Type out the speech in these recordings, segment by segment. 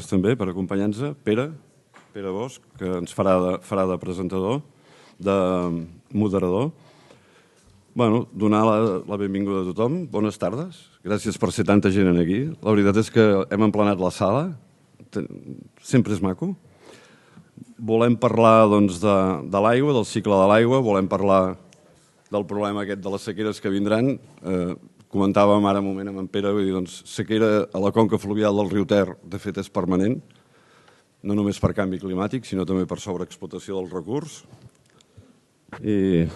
també per acompanyar-nos. Pere Bosch, que ens farà de presentador, de moderador. Donar la benvinguda a tothom. Bones tardes. Gràcies per ser tanta gent aquí. La veritat és que hem emplenat la sala. Sempre és maco. Volem parlar de l'aigua, del cicle de l'aigua. Volem parlar del problema aquest de les sequeres que vindran. Comentàvem ara un moment amb en Pere, sequera a la conca fluvial del riu Ter, de fet, és permanent, no només per canvi climàtic, sinó també per sobreexplotació del recurs. I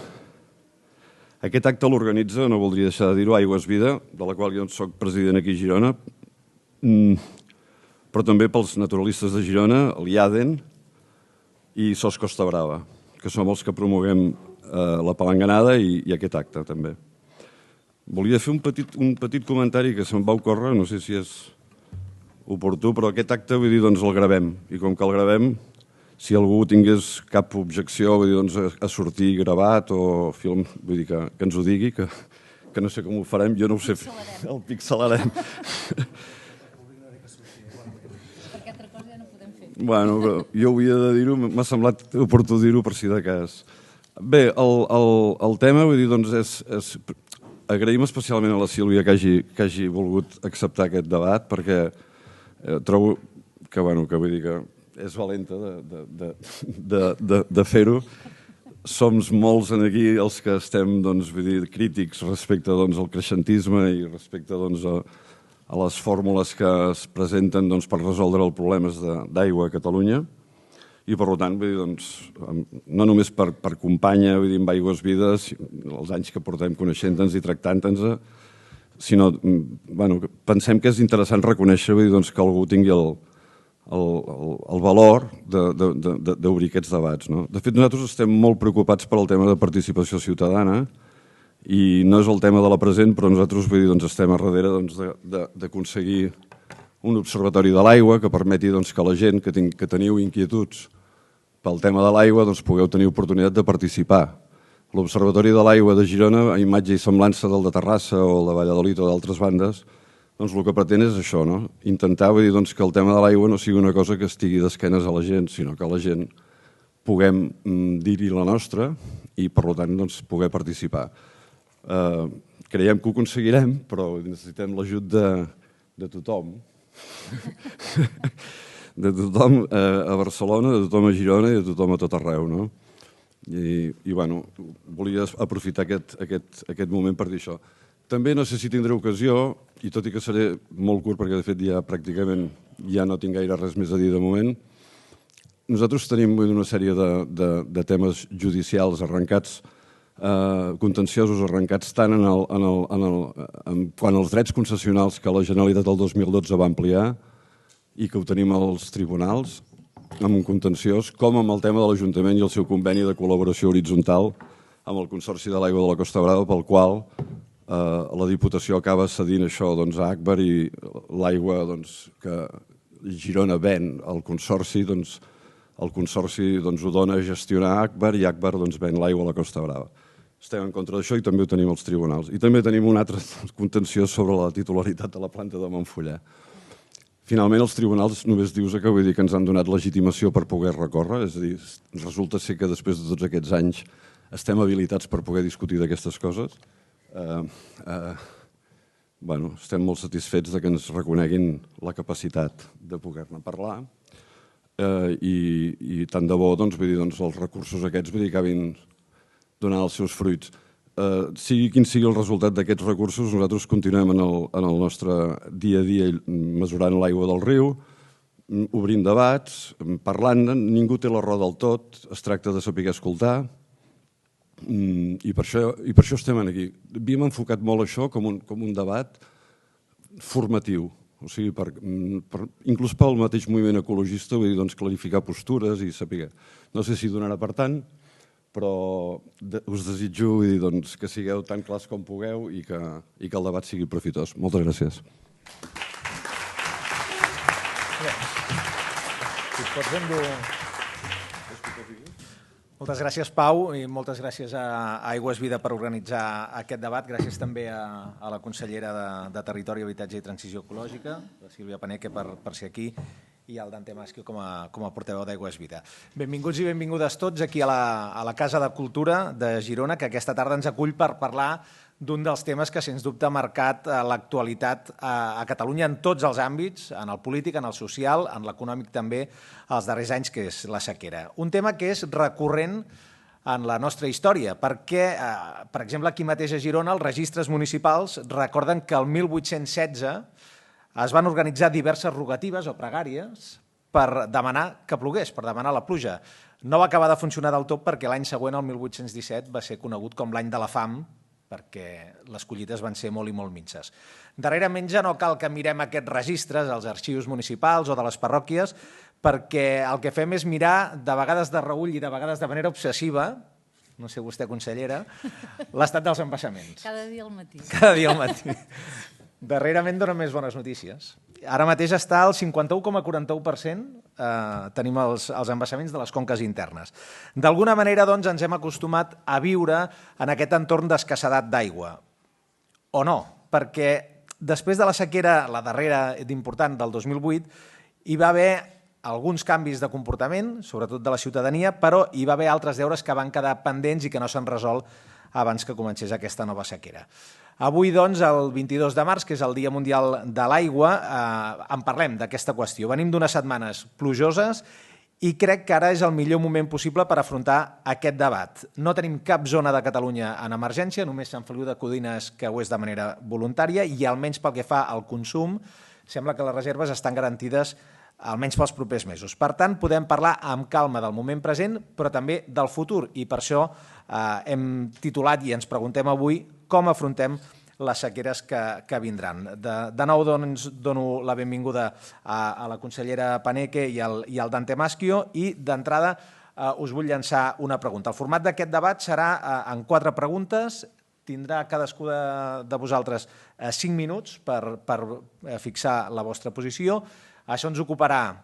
aquest acte l'organitza, no voldria deixar de dir-ho, Aigües Vida, de la qual jo soc president aquí a Girona, però també pels naturalistes de Girona, l'IADEN i SOS Costa Brava, que som els que promoguem la palanganada i aquest acte també. Volia fer un petit comentari que se'm va ocórrer, no sé si és oportú, però aquest acte el gravem. I com que el gravem, si algú tingués cap objecció a sortir gravat o film, vull dir que ens ho digui, que no sé com ho farem, jo no ho sé fer. El pixelarem. Perquè altra cosa ja no podem fer. Bueno, jo hauria de dir-ho, m'ha semblat oportú dir-ho per si de cas. Bé, el tema, és... Agraïm especialment a la Sílvia que hagi volgut acceptar aquest debat, perquè trobo que és valenta de fer-ho. Som molts aquí els que estem crítics respecte al creixentisme i respecte a les fórmules que es presenten per resoldre els problemes d'aigua a Catalunya. I, per tant, no només per companya amb Aigües Vides, els anys que portem coneixent-nos i tractant-nos, sinó que pensem que és interessant reconèixer que algú tingui el valor d'obrir aquests debats. De fet, nosaltres estem molt preocupats per el tema de participació ciutadana i no és el tema de la present, però nosaltres estem a darrere d'aconseguir un observatori de l'aigua que permeti que la gent que teniu inquietuds pel tema de l'aigua pugueu tenir oportunitat de participar. L'Observatori de l'Aigua de Girona, a imatge i semblança del de Terrassa o el de Valladolid o d'altres bandes, el que pretén és això, intentar que el tema de l'aigua no sigui una cosa que estigui d'esquenes a la gent, sinó que la gent puguem dir-hi la nostra i, per tant, poder participar. Creiem que ho aconseguirem, però necessitem l'ajut de tothom. De tothom a Barcelona, de tothom a Girona i de tothom a tot arreu. I volia aprofitar aquest moment per dir això. També no sé si tindré ocasió, i tot i que seré molt curt perquè de fet ja pràcticament ja no tinc gaire res més a dir de moment, nosaltres tenim una sèrie de temes judicials arrencats, contenciosos arrencats tant quant als drets concessionals que la Generalitat el 2012 va ampliar i que ho tenim als tribunals, amb un contenciós, com amb el tema de l'Ajuntament i el seu conveni de col·laboració horitzontal amb el Consorci de l'Aigua de la Costa Brava, pel qual la Diputació acaba cedint això a Agbar i l'aigua que Girona ven al Consorci, el Consorci ho dona a gestionar a Agbar i Agbar ven l'aigua a la Costa Brava. Estem en contra d'això i també ho tenim als tribunals. I també tenim un altre contenciós sobre la titularitat de la planta de Montfuller. Finalment, els tribunals només dius que vull dir que ens han donat legitimació per poder recórrer, és a dir, resulta ser que després de tots aquests anys estem habilitats per poder discutir d'aquestes coses. Estem molt satisfets que ens reconeguin la capacitat de poder-ne parlar i tant de bo els recursos aquests acabin donant els seus fruits. Sigui quin sigui el resultat d'aquests recursos, nosaltres continuem en el nostre dia a dia mesurant l'aigua del riu, obrint debats, parlant-ne, ningú té la raó del tot, es tracta de saber escoltar i per això estem aquí. Havíem enfocat molt això com un debat formatiu, o sigui, inclús pel mateix moviment ecologista, vull dir, clarificar postures i saber. No sé si donarà per tant, però us desitjo que sigueu tan clars com pugueu i que el debat sigui profitós. Moltes gràcies. Moltes gràcies, Pau, i moltes gràcies a Aigües Vida per organitzar aquest debat. Gràcies també a la consellera de Territori, Habitatge i Transició Ecològica, la Sílvia Paneque, per ser aquí, i el Dante Maschio com a portaveu d'Aigües Vida. Benvinguts i benvingudes tots aquí a la Casa de Cultura de Girona, que aquesta tarda ens acull per parlar d'un dels temes que, sens dubte, ha marcat l'actualitat a Catalunya en tots els àmbits, en el polític, en el social, en l'econòmic també, els darrers anys, que és la sequera. Un tema que és recurrent en la nostra història, perquè, per exemple, aquí mateix a Girona, els registres municipals recorden que el 1816 es van organitzar diverses rogatives o pregàries per demanar que plogués, per demanar la pluja. No va acabar de funcionar del tot perquè l'any següent, el 1817, va ser conegut com l'any de la fam, perquè les collites van ser molt i molt minces. Darrerament ja no cal que mirem aquests registres, als arxius municipals o de les parròquies, perquè el que fem és mirar, de vegades de reüll i de vegades de manera obsessiva, no sé vostè, consellera, l'estat dels embassaments. Cada dia al matí. Cada dia al matí. Darrerament donen més bones notícies. Ara mateix està al 51,41%, tenim els embassaments de les conques internes. D'alguna manera, doncs, ens hem acostumat a viure en aquest entorn d'escassedat d'aigua. O no, perquè després de la sequera, la darrera d'important del 2008, hi va haver alguns canvis de comportament, sobretot de la ciutadania, però hi va haver altres deures que van quedar pendents i que no s'han resolt abans que comencés aquesta nova sequera. Avui, doncs, el 22 de març, que és el Dia Mundial de l'Aigua, en parlem d'aquesta qüestió. Venim d'unes setmanes plujoses i crec que ara és el millor moment possible per afrontar aquest debat. No tenim cap zona de Catalunya en emergència, només Sant Feliu de Codines, que ho és de manera voluntària, i almenys pel que fa al consum, sembla que les reserves estan garantides almenys pels propers mesos. Per tant, podem parlar amb calma del moment present, però també del futur, i per això hem titulat i ens preguntem avui com afrontem les sequeres que vindran. De nou dono la benvinguda a la consellera Paneque i al Dante Maschio, i d'entrada us vull llançar una pregunta. El format d'aquest debat serà en 4 preguntes. Tindrà cadascú de vosaltres 5 minuts per fixar la vostra posició. Això ens ocuparà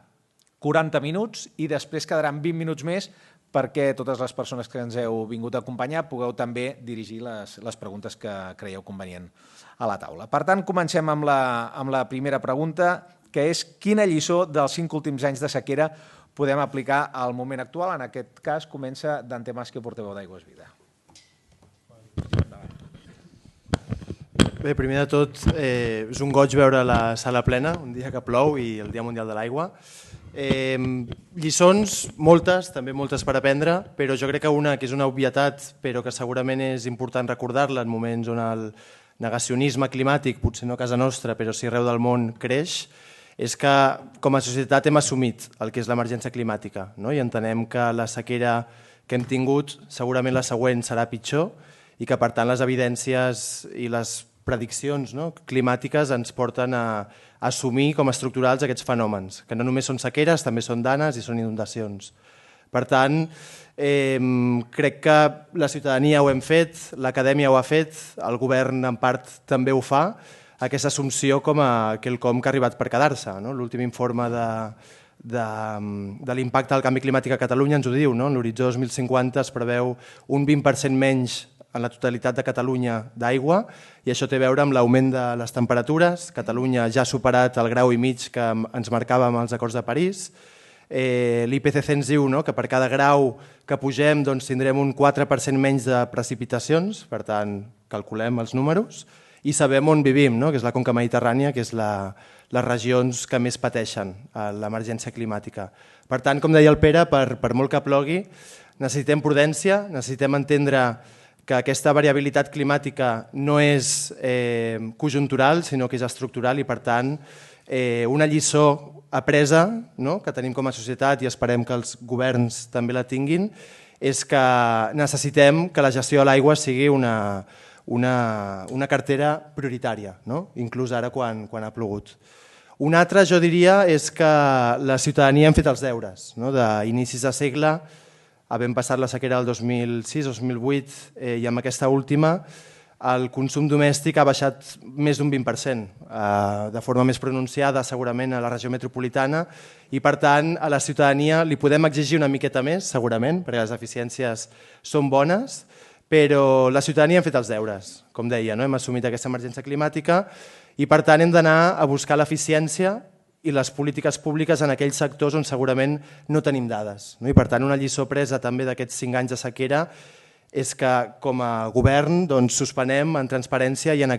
40 minuts i després quedaran 20 minuts més perquè totes les persones que ens heu vingut a acompanyar pugueu també dirigir les preguntes que creieu convenient a la taula. Per tant, comencem amb la primera pregunta, que és quina lliçó dels 5 últims anys de sequera podem aplicar al moment actual. En aquest cas comença Dante Maschio, portaveu d'Aigües Vida. Bé, primer de tot, és un goig veure la sala plena, un dia que plou i el Dia Mundial de l'Aigua. Lliçons, moltes, també moltes per aprendre, però jo crec que una que és una obvietat, però que segurament és important recordar-la en moments on el negacionisme climàtic, potser no a casa nostra, però sí arreu del món, creix, és que com a societat hem assumit el que és l'emergència climàtica, no? I entenem que la sequera que hem tingut, segurament la següent serà pitjor, i que per tant les evidències i les prediccions climàtiques ens porten a assumir com a estructurals aquests fenòmens, que no només són sequeres, també són danes i són inundacions. Per tant, crec que la ciutadania ho hem fet, l'acadèmia ho ha fet, el govern en part també ho fa, aquesta assumpció com a quelcom que ha arribat per quedar-se. L'últim informe de l'impacte del canvi climàtic a Catalunya ens ho diu, en l'horitzó 2050 es preveu un 20% menys en la totalitat de Catalunya d'aigua, i això té a veure amb l'augment de les temperatures. Catalunya ja ha superat el 1,5 graus que ens marcàvem als acords de París. L'IPCC ens diu que per cada grau que pugem tindrem un 4% menys de precipitacions, per tant, calculem els números, i sabem on vivim, que és la conca mediterrània, que és les regions que més pateixen l'emergència climàtica. Per tant, com deia el Pere, per molt que plogui, necessitem prudència, necessitem entendre que aquesta variabilitat climàtica no és conjuntural, sinó que és estructural, i per tant una lliçó apresa que tenim com a societat, i esperem que els governs també la tinguin, és que necessitem que la gestió de l'aigua sigui una cartera prioritària, inclús ara quan ha plogut. Una altra, jo diria, és que la ciutadania hem fet els deures. D'inicis de segle, havent passat la sequera del 2006-2008 i amb aquesta última, el consum domèstic ha baixat més d'un 20%, de forma més pronunciada segurament a la regió metropolitana, i per tant a la ciutadania li podem exigir una miqueta més, segurament, perquè les eficiències són bones, però la ciutadania hem fet els deures, com deia, hem assumit aquesta emergència climàtica i per tant hem d'anar a buscar l'eficiència i les polítiques públiques en aquells sectors on segurament no tenim dades. I per tant, una lliçó presa també d'aquests 5 anys de sequera és que com a govern suspenem en transparència i en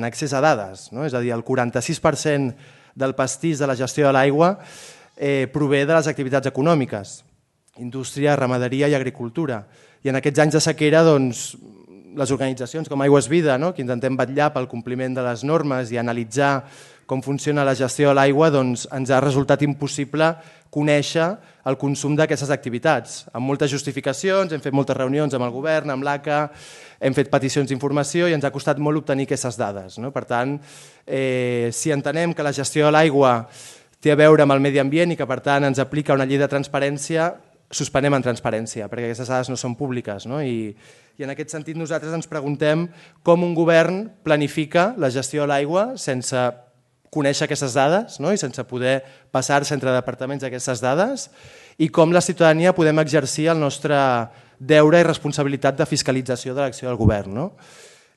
accés a dades. És a dir, el 46% del pastís de la gestió de l'aigua prové de les activitats econòmiques, indústria, ramaderia i agricultura. I en aquests anys de sequera, les organitzacions com Aigües Vida, que intentem vetllar pel compliment de les normes i analitzar com funciona la gestió de l'aigua, ens ha resultat impossible conèixer el consum d'aquestes activitats. Amb moltes justificacions, hem fet moltes reunions amb el govern, amb l'ACA, hem fet peticions d'informació i ens ha costat molt obtenir aquestes dades. Per tant, si entenem que la gestió de l'aigua té a veure amb el medi ambient i que per tant ens aplica una llei de transparència, suspenem en transparència, perquè aquestes dades no són públiques. I en aquest sentit nosaltres ens preguntem com un govern planifica la gestió de l'aigua sense conèixer aquestes dades i sense poder passar-se entre departaments aquestes dades i com la ciutadania podem exercir el nostre deure i responsabilitat de fiscalització de l'acció del govern.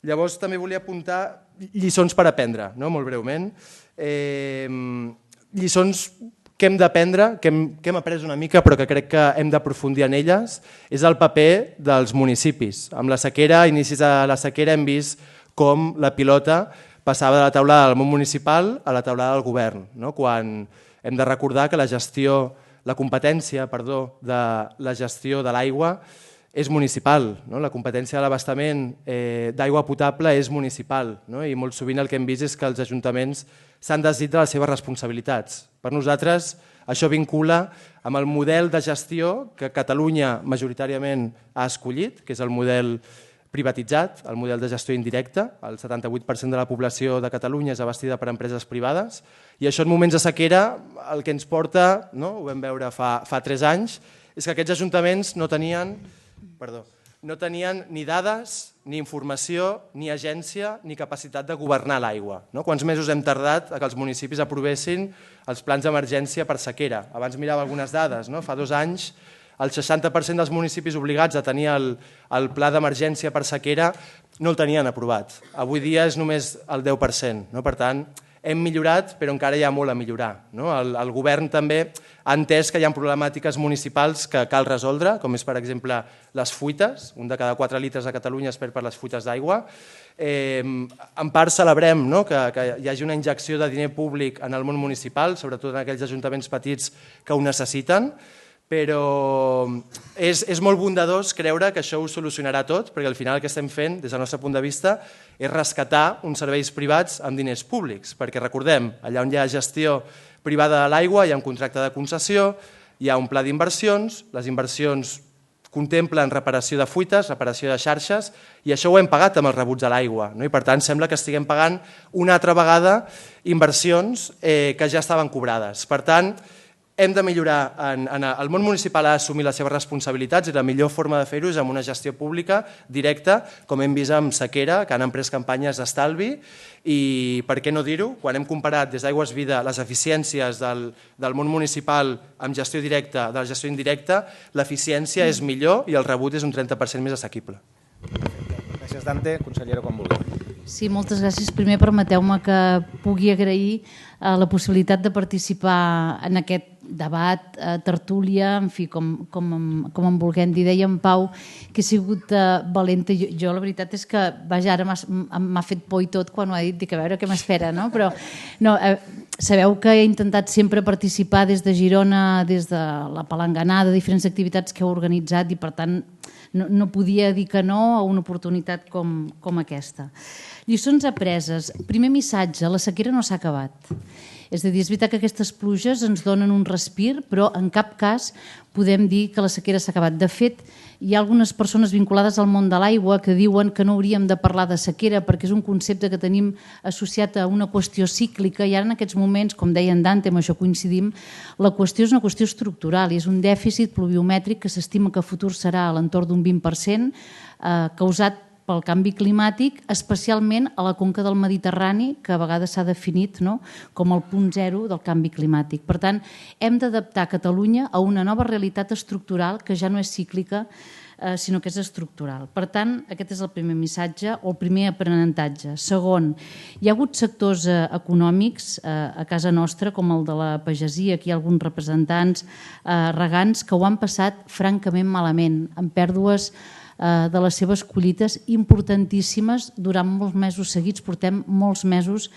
Llavors també volia apuntar lliçons per aprendre, molt breument. Lliçons que hem d'aprendre, que hem après una mica però que crec que hem d'aprofundir en elles, és el paper dels municipis. Amb la sequera, a inicis de la sequera, hem vist com la pilota passava de la taulada del món municipal a la taulada del govern, quan hem de recordar que la competència de la gestió de l'aigua és municipal, la competència de l'abastament d'aigua potable és municipal i molt sovint el que hem vist és que els ajuntaments s'han desdit de les seves responsabilitats. Per nosaltres això vincula amb el model de gestió que Catalunya majoritàriament ha escollit, que és el model privatitzat, el model de gestió indirecta. El 78% de la població de Catalunya és abastida per empreses privades i això en moments de sequera el que ens porta, ho vam veure fa 3 anys, és que aquests ajuntaments no tenien ni dades, ni informació, ni agència, ni capacitat de governar l'aigua. Quants mesos hem tardat que els municipis aprovessin els plans d'emergència per sequera? Abans mirava algunes dades, fa 2 anys el 60% dels municipis obligats a tenir el pla d'emergència per sequera no el tenien aprovat. Avui dia és només el 10%. Per tant, hem millorat, però encara hi ha molt a millorar. El govern també ha entès que hi ha problemàtiques municipals que cal resoldre, com és, per exemple, les fuites. 1 de cada 4 litres a Catalunya es perd per les fuites d'aigua. En part celebrem que hi hagi una injecció de diner públic en el món municipal, sobretot en aquells ajuntaments petits que ho necessiten, però és molt bondadós creure que això ho solucionarà tot, perquè al final el que estem fent, des del nostre punt de vista, és rescatar uns serveis privats amb diners públics, perquè recordem, allà on hi ha gestió privada de l'aigua hi ha un contracte de concessió, hi ha un pla d'inversions, les inversions contemplen reparació de fuites, reparació de xarxes, i això ho hem pagat amb els rebuts de l'aigua, i per tant sembla que estiguem pagant una altra vegada inversions que ja estaven cobrades. Per tant, hem de millorar, el món municipal ha d'assumir les seves responsabilitats i la millor forma de fer-ho és amb una gestió pública directa, com hem vist amb sequera, que han emprès campanyes d'estalvi i, per què no dir-ho, quan hem comparat des d'Aigües Vida les eficiències del món municipal amb gestió directa, de la gestió indirecta, l'eficiència és millor i el rebut és un 30% més assequible. Gràcies, Dante. Consellera, quan vulgui. Sí, moltes gràcies. Primer permeteu-me que pugui agrair la possibilitat de participar en aquest debat, tertúlia, en fi, com en vulguem dir. Deia en Pau que he sigut valenta. Jo la veritat és que, vaja, ara m'ha fet por i tot quan ho ha dit, dic a veure què m'espera, no? Però sabeu que he intentat sempre participar des de Girona, des de la palanganada, diferents activitats que heu organitzat i, per tant, no podia dir que no a una oportunitat com aquesta. Lliçons apreses. Primer missatge, la sequera no s'ha acabat. És a dir, és veritat que aquestes pluges ens donen un respir, però en cap cas podem dir que la sequera s'ha acabat. De fet, hi ha algunes persones vinculades al món de l'aigua que diuen que no hauríem de parlar de sequera perquè és un concepte que tenim associat a una qüestió cíclica i ara en aquests moments, com deia en Dante, amb això coincidim, la qüestió és una qüestió estructural i és un dèficit pluviomètric que s'estima que a futur serà a l'entorn d'un 20%, causat pel canvi climàtic, especialment a la conca del Mediterrani, que a vegades s'ha definit com el punt zero del canvi climàtic. Per tant, hem d'adaptar Catalunya a una nova realitat estructural que ja no és cíclica, sinó que és estructural. Per tant, aquest és el primer missatge o el primer aprenentatge. Segon, hi ha hagut sectors econòmics a casa nostra, com el de la pagesia, aquí hi ha alguns representants regants que ho han passat francament malament, amb pèrdues de les seves collites importantíssimes durant molts mesos seguits. Portem molts mesos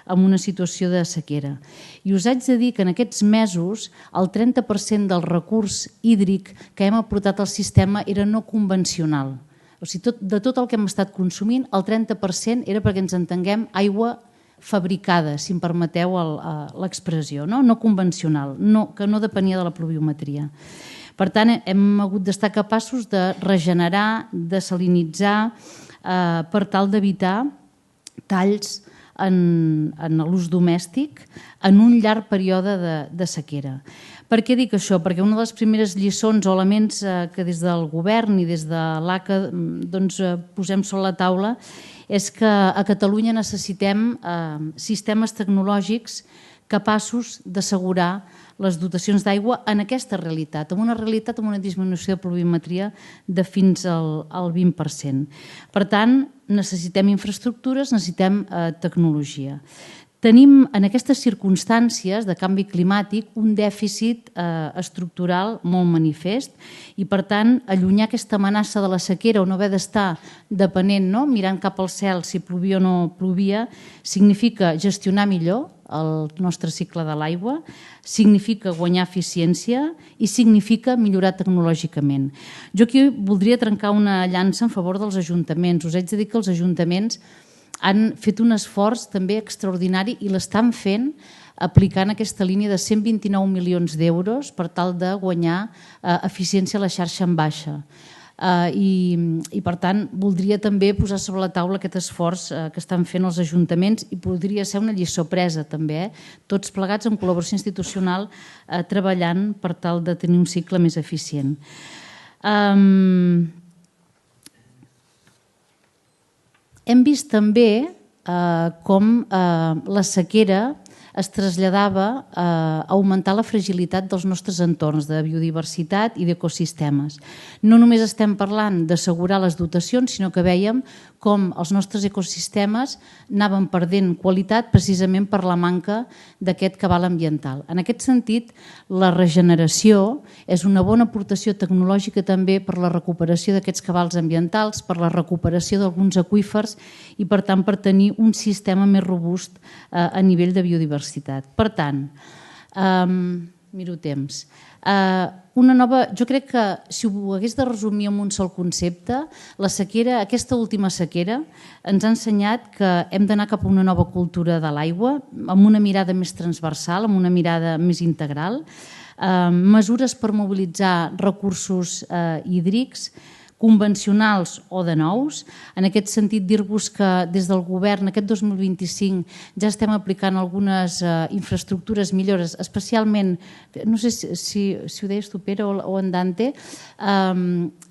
en una situació de sequera. I us haig de dir que en aquests mesos el 30% del recurs hídric que hem aportat al sistema era no convencional. O sigui, de tot el que hem estat consumint, el 30% era, perquè ens entenguem, aigua fabricada, si em permeteu l'expressió, no convencional, que no depenia de la pluviometria. Per tant, hem hagut d'estar capaços de regenerar, de salinitzar, per tal d'evitar talls en l'ús domèstic en un llarg període de sequera. Per què dic això? Perquè una de les primeres lliçons o elements que des del govern i des de l'ACA posem sobre la taula és que a Catalunya necessitem sistemes tecnològics capaços d'assegurar les dotacions d'aigua en aquesta realitat, en una realitat amb una disminució de pluviometria de fins al 20%. Per tant, necessitem infraestructures, necessitem tecnologia. Tenim en aquestes circumstàncies de canvi climàtic un dèficit estructural molt manifest i, per tant, allunyar aquesta amenaça de la sequera o no haver d'estar depenent, mirant cap al cel si plovia o no plovia, significa gestionar millor el nostre cicle de l'aigua, significa guanyar eficiència i significa millorar tecnològicament. Jo aquí voldria trencar una llança en favor dels ajuntaments. Us haig de dir que els ajuntaments han fet un esforç també extraordinari i l'estan fent aplicant aquesta línia de 129 milions d'euros per tal de guanyar eficiència a la xarxa en baixa. I per tant voldria també posar sobre la taula aquest esforç que estan fent els ajuntaments i podria ser una lliçó presa també, tots plegats en col·laboració institucional treballant per tal de tenir un cicle més eficient. Hem vist també com la sequera es traslladava a augmentar la fragilitat dels nostres entorns de biodiversitat i d'ecosistemes. No només estem parlant d'assegurar les dotacions, sinó que vèiem com els nostres ecosistemes anaven perdent qualitat precisament per la manca d'aquest cabal ambiental. En aquest sentit, la regeneració és una bona aportació tecnològica també per la recuperació d'aquests cabals ambientals, per la recuperació d'alguns aqüífers i, per tant, per tenir un sistema més robust a nivell de biodiversitat. Per tant, miro temps. Jo crec que si ho hagués de resumir en un sol concepte, la sequera, aquesta última sequera, ens ha ensenyat que hem d'anar cap a una nova cultura de l'aigua, amb una mirada més transversal, amb una mirada més integral, mesures per mobilitzar recursos hídrics, convencionals o de nous. En aquest sentit, dir-vos que des del govern aquest 2025 ja estem aplicant algunes infraestructures millores, especialment, no sé si ho deies tu, Pere, o en Dante,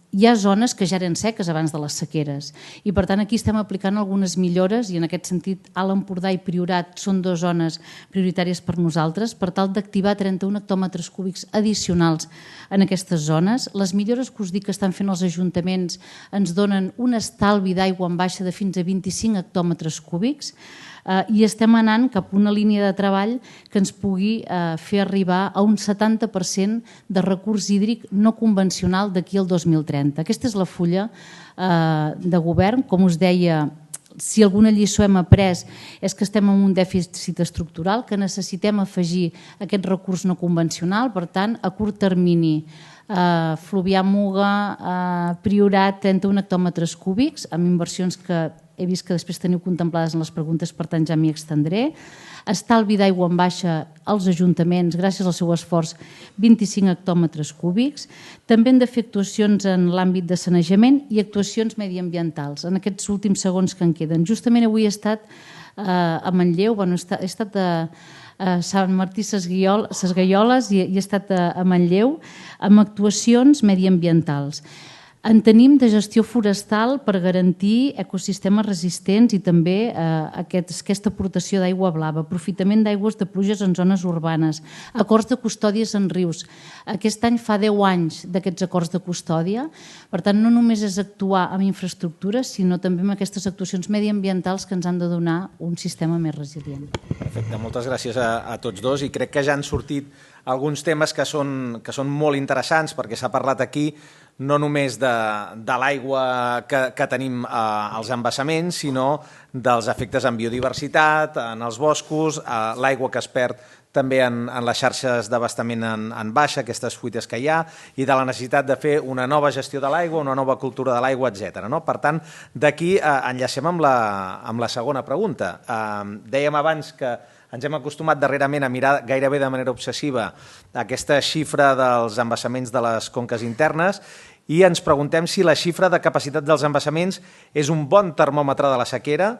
hi ha zones que ja eren seques abans de les sequeres i, per tant, aquí estem aplicant algunes millores i, en aquest sentit, Alt Empordà i Priorat són dues zones prioritàries per nosaltres per tal d'activar 31 hectòmetres cúbics addicionals en aquestes zones. Les millores que us dic que estan fent els ajuntaments ens donen un estalvi d'aigua en baixa de fins a 25 hectòmetres cúbics i estem anant cap a una línia de treball que ens pugui fer arribar a un 70% de recurs hídric no convencional d'aquí al 2030. Aquesta és la fulla de govern. Com us deia, si alguna lliçó hem après és que estem en un dèficit estructural, que necessitem afegir aquest recurs no convencional. Per tant, a curt termini, Fluvià Muga, Priorat, 31 hectòmetres cúbics, amb inversions que he vist que després teniu contemplades en les preguntes, per tant ja m'hi extendré. Estalvi d'aigua en baixa als ajuntaments, gràcies al seu esforç, 25 hectòmetres cúbics. També hem de fer actuacions en l'àmbit de sanejament i actuacions mediambientals, en aquests últims segons que en queden. Justament avui he estat a Manlleu, he estat a Sant Martí Sesgueioles i he estat a Manlleu amb actuacions mediambientals. En tenim de gestió forestal per garantir ecosistemes resistents i també aquesta aportació d'aigua blava, aprofitament d'aigües de pluges en zones urbanes, acords de custòdies en rius. Aquest any fa 10 anys d'aquests acords de custòdia, per tant no només és actuar amb infraestructures, sinó també amb aquestes actuacions mediambientals que ens han de donar un sistema més resilient. Perfecte, moltes gràcies a tots dos i crec que ja han sortit alguns temes que són molt interessants perquè s'ha parlat aquí no només de l'aigua que tenim als embassaments, sinó dels efectes en biodiversitat, en els boscos, l'aigua que es perd també en les xarxes d'abastament en baixa, aquestes fuites que hi ha, i de la necessitat de fer una nova gestió de l'aigua, una nova cultura de l'aigua, etc. Per tant, d'aquí enllacem amb la segona pregunta. Dèiem abans que ens hem acostumat darrerament a mirar gairebé de manera obsessiva aquesta xifra dels embassaments de les conques internes i ens preguntem si la xifra de capacitat dels embassaments és un bon termòmetre de la sequera.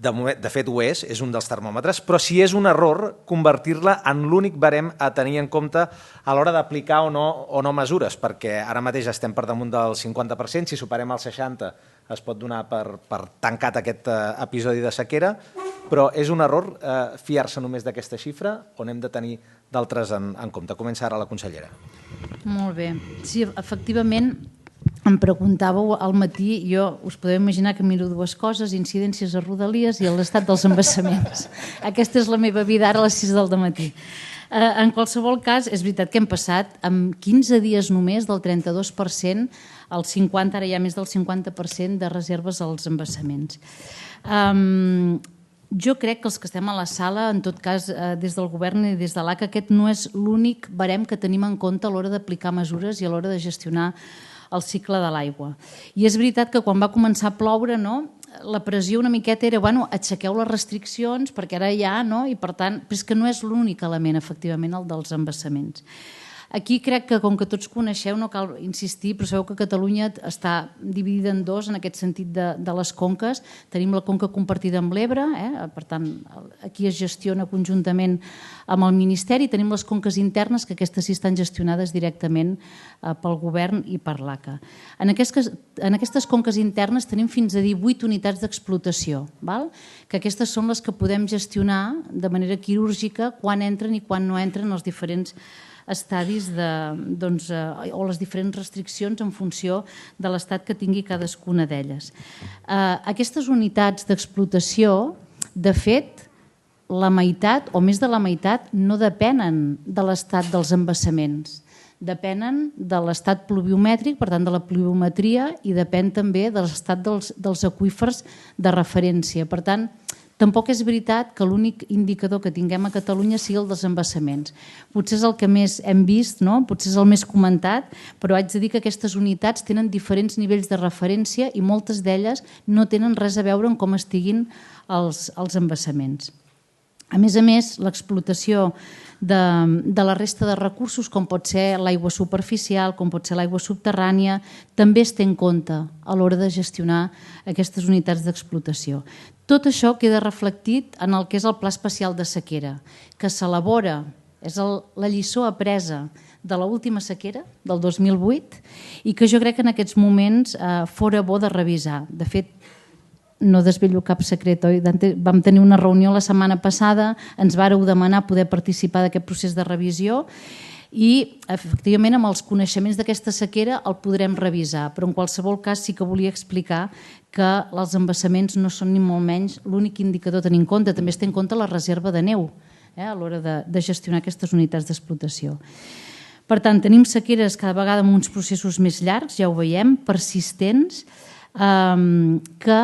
De fet ho és un dels termòmetres, però si és un error convertir-la en l'únic barem a tenir en compte a l'hora d'aplicar o no mesures, perquè ara mateix estem per damunt del 50%, si superem el 60% es pot donar per tancat aquest episodi de sequera, però és un error fiar-se només d'aquesta xifra o n'hem de tenir d'altres en compte? Comença ara la consellera. Molt bé. Sí, efectivament, em preguntàveu al matí, jo us podeu imaginar que miro dues coses, incidències a Rodalies i l'estat dels embassaments. Aquesta és la meva vida ara a les 6 del matí. En qualsevol cas, és veritat que hem passat en 15 dies només del 32% al 50%, ara hi ha més del 50% de reserves als embassaments. Jo crec que els que estem a la sala, en tot cas des del govern i des de l'ACA, aquest no és l'únic barem que tenim en compte a l'hora d'aplicar mesures i a l'hora de gestionar el cicle de l'aigua. I és veritat que quan va començar a ploure, la pressió una miqueta era, aixequeu les restriccions perquè ara hi ha, i per tant, però és que no és l'únic element, efectivament, el dels embassaments. Aquí crec que, com que tots coneixeu, no cal insistir, però sabeu que Catalunya està dividida en dos en aquest sentit de les conques. Tenim la conca compartida amb l'Ebre, per tant, aquí es gestiona conjuntament amb el Ministeri. Tenim les conques internes, que aquestes sí estan gestionades directament pel govern i per l'ACA. En aquestes conques internes tenim fins a 18 unitats d'explotació, que aquestes són les que podem gestionar de manera quirúrgica quan entren i quan no entren els diferents estadis o les diferents restriccions en funció de l'estat que tingui cadascuna d'elles. Aquestes unitats d'explotació, de fet, la meitat o més de la meitat no depenen de l'estat dels embassaments. Depenen de l'estat pluviomètric, per tant de la pluviometria, i depèn també de l'estat dels aqüífers de referència. Per tant, tampoc és veritat que l'únic indicador que tinguem a Catalunya sigui el dels embassaments. Potser és el que més hem vist, potser és el més comentat, però haig de dir que aquestes unitats tenen diferents nivells de referència i moltes d'elles no tenen res a veure amb com estiguin els embassaments. A més, l'explotació de la resta de recursos, com pot ser l'aigua superficial, com pot ser l'aigua subterrània, també es té en compte a l'hora de gestionar aquestes unitats d'explotació. Tot això queda reflectit en el que és el Pla Especial de Sequera, que s'elabora, és la lliçó apresa de l'última sequera, del 2008, i que jo crec que en aquests moments fora bo de revisar. De fet, no desvello cap secret, oi? Vam tenir una reunió la setmana passada, ens vàreu demanar poder participar d'aquest procés de revisió i, efectivament, amb els coneixements d'aquesta sequera el podrem revisar, però en qualsevol cas sí que volia explicar que els embassaments no són ni molt menys l'únic indicador a tenir en compte, també es té en compte la reserva de neu a l'hora de gestionar aquestes unitats d'explotació. Per tant, tenim sequeres cada vegada amb uns processos més llargs, ja ho veiem, persistents, que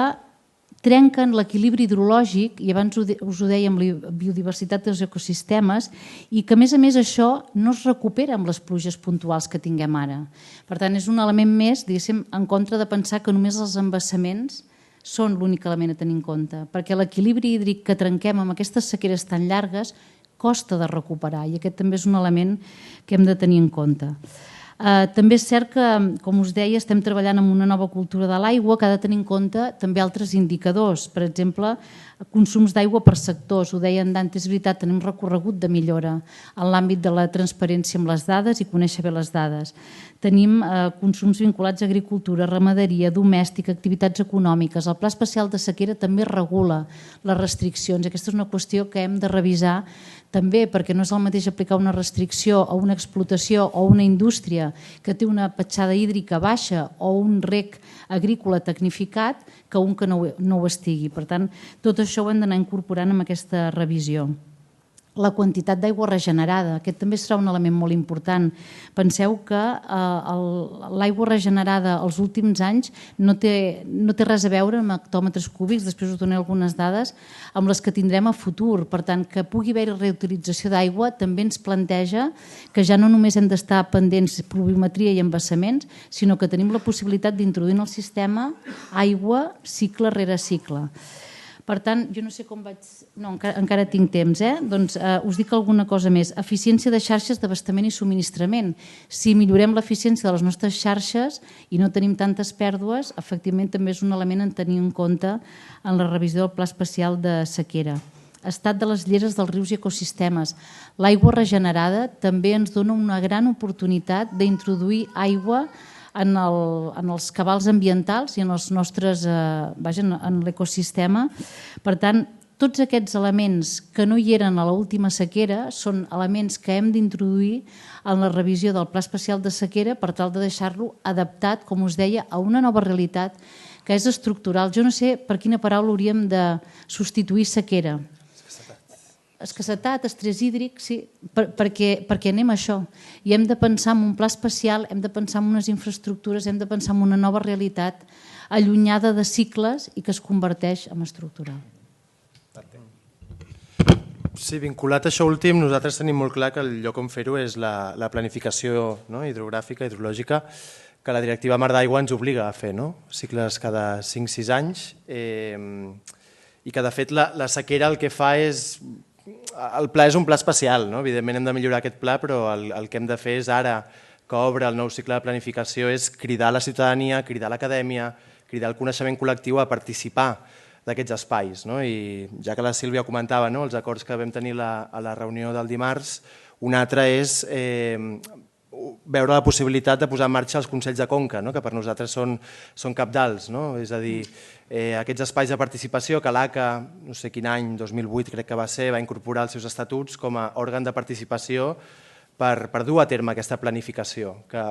trenquen l'equilibri hidrològic, i abans us ho deia amb la biodiversitat dels ecosistemes, i que a més això no es recupera amb les pluges puntuals que tinguem ara. Per tant, és un element més, diguéssim, en contra de pensar que només els embassaments són l'únic element a tenir en compte, perquè l'equilibri hídric que trenquem amb aquestes sequeres tan llargues costa de recuperar, i aquest també és un element que hem de tenir en compte. També és cert que, com us deia, estem treballant en una nova cultura de l'aigua que ha de tenir en compte també altres indicadors. Per exemple, consums d'aigua per sectors, ho deia en Dante, és veritat, tenim recorregut de millora en l'àmbit de la transparència amb les dades i conèixer bé les dades. Tenim consums vinculats a agricultura, ramaderia, domèstica, activitats econòmiques. El Pla Especial de Sequera també regula les restriccions. Aquesta és una qüestió que hem de revisar també, perquè no és el mateix aplicar una restricció a una explotació o una indústria que té una petjada hídrica baixa o un rec agrícola tecnificat que un que no ho estigui. Per tant, tot això ho hem d'anar incorporant en aquesta revisió. La quantitat d'aigua regenerada, aquest també serà un element molt important. Penseu que l'aigua regenerada els últims anys no té res a veure amb hectòmetres cúbics, després us donaré algunes dades, amb les que tindrem a futur. Per tant, que pugui haver reutilització d'aigua també ens planteja que ja no només hem d'estar pendents de pluviometria i embassaments, sinó que tenim la possibilitat d'introduir en el sistema aigua cicle rere cicle. Per tant, jo no sé com vaig... No, encara tinc temps, Doncs us dic alguna cosa més. Eficiència de xarxes d'abastament i subministrament. Si millorem l'eficiència de les nostres xarxes i no tenim tantes pèrdues, efectivament també és un element a tenir en compte en la revisió del Pla Especial de Sequera. Estat de les lleres dels rius i ecosistemes. L'aigua regenerada també ens dona una gran oportunitat d'introduir aigua en els cabals ambientals i en els nostres, en l'ecosistema. Per tant, tots aquests elements que no hi eren a l'última sequera són elements que hem d'introduir en la revisió del Pla Especial de Sequera per tal de deixar-lo adaptat, com us deia, a una nova realitat que és estructural. Jo no sé per quina paraula hauríem de substituir sequera. Escassetat, estrès hídric, sí, perquè anem a això. I hem de pensar en un pla especial, hem de pensar en unes infraestructures, hem de pensar en una nova realitat allunyada de cicles i que es converteix en estructural. Sí, vinculat a això últim, nosaltres tenim molt clar que el lloc on fer-ho és la planificació hidrogràfica, hidrològica, que la directiva Mar d'Aigua ens obliga a fer, cicles cada 5-6 anys, i que de fet la sequera el que fa és... El pla és un pla especial, evidentment hem de millorar aquest pla, però el que hem de fer és ara que obre el nou cicle de planificació és cridar la ciutadania, cridar l'acadèmia, cridar el coneixement col·lectiu a participar d'aquests espais. I ja que la Sílvia comentava els acords que vam tenir a la reunió del dimarts, un altre és veure la possibilitat de posar en marxa els Consells de Conca, que per nosaltres són cabdals. És a dir, aquests espais de participació que l'ACA, no sé quin any, 2008 crec que va ser, va incorporar els seus estatuts com a òrgan de participació per dur a terme aquesta planificació, que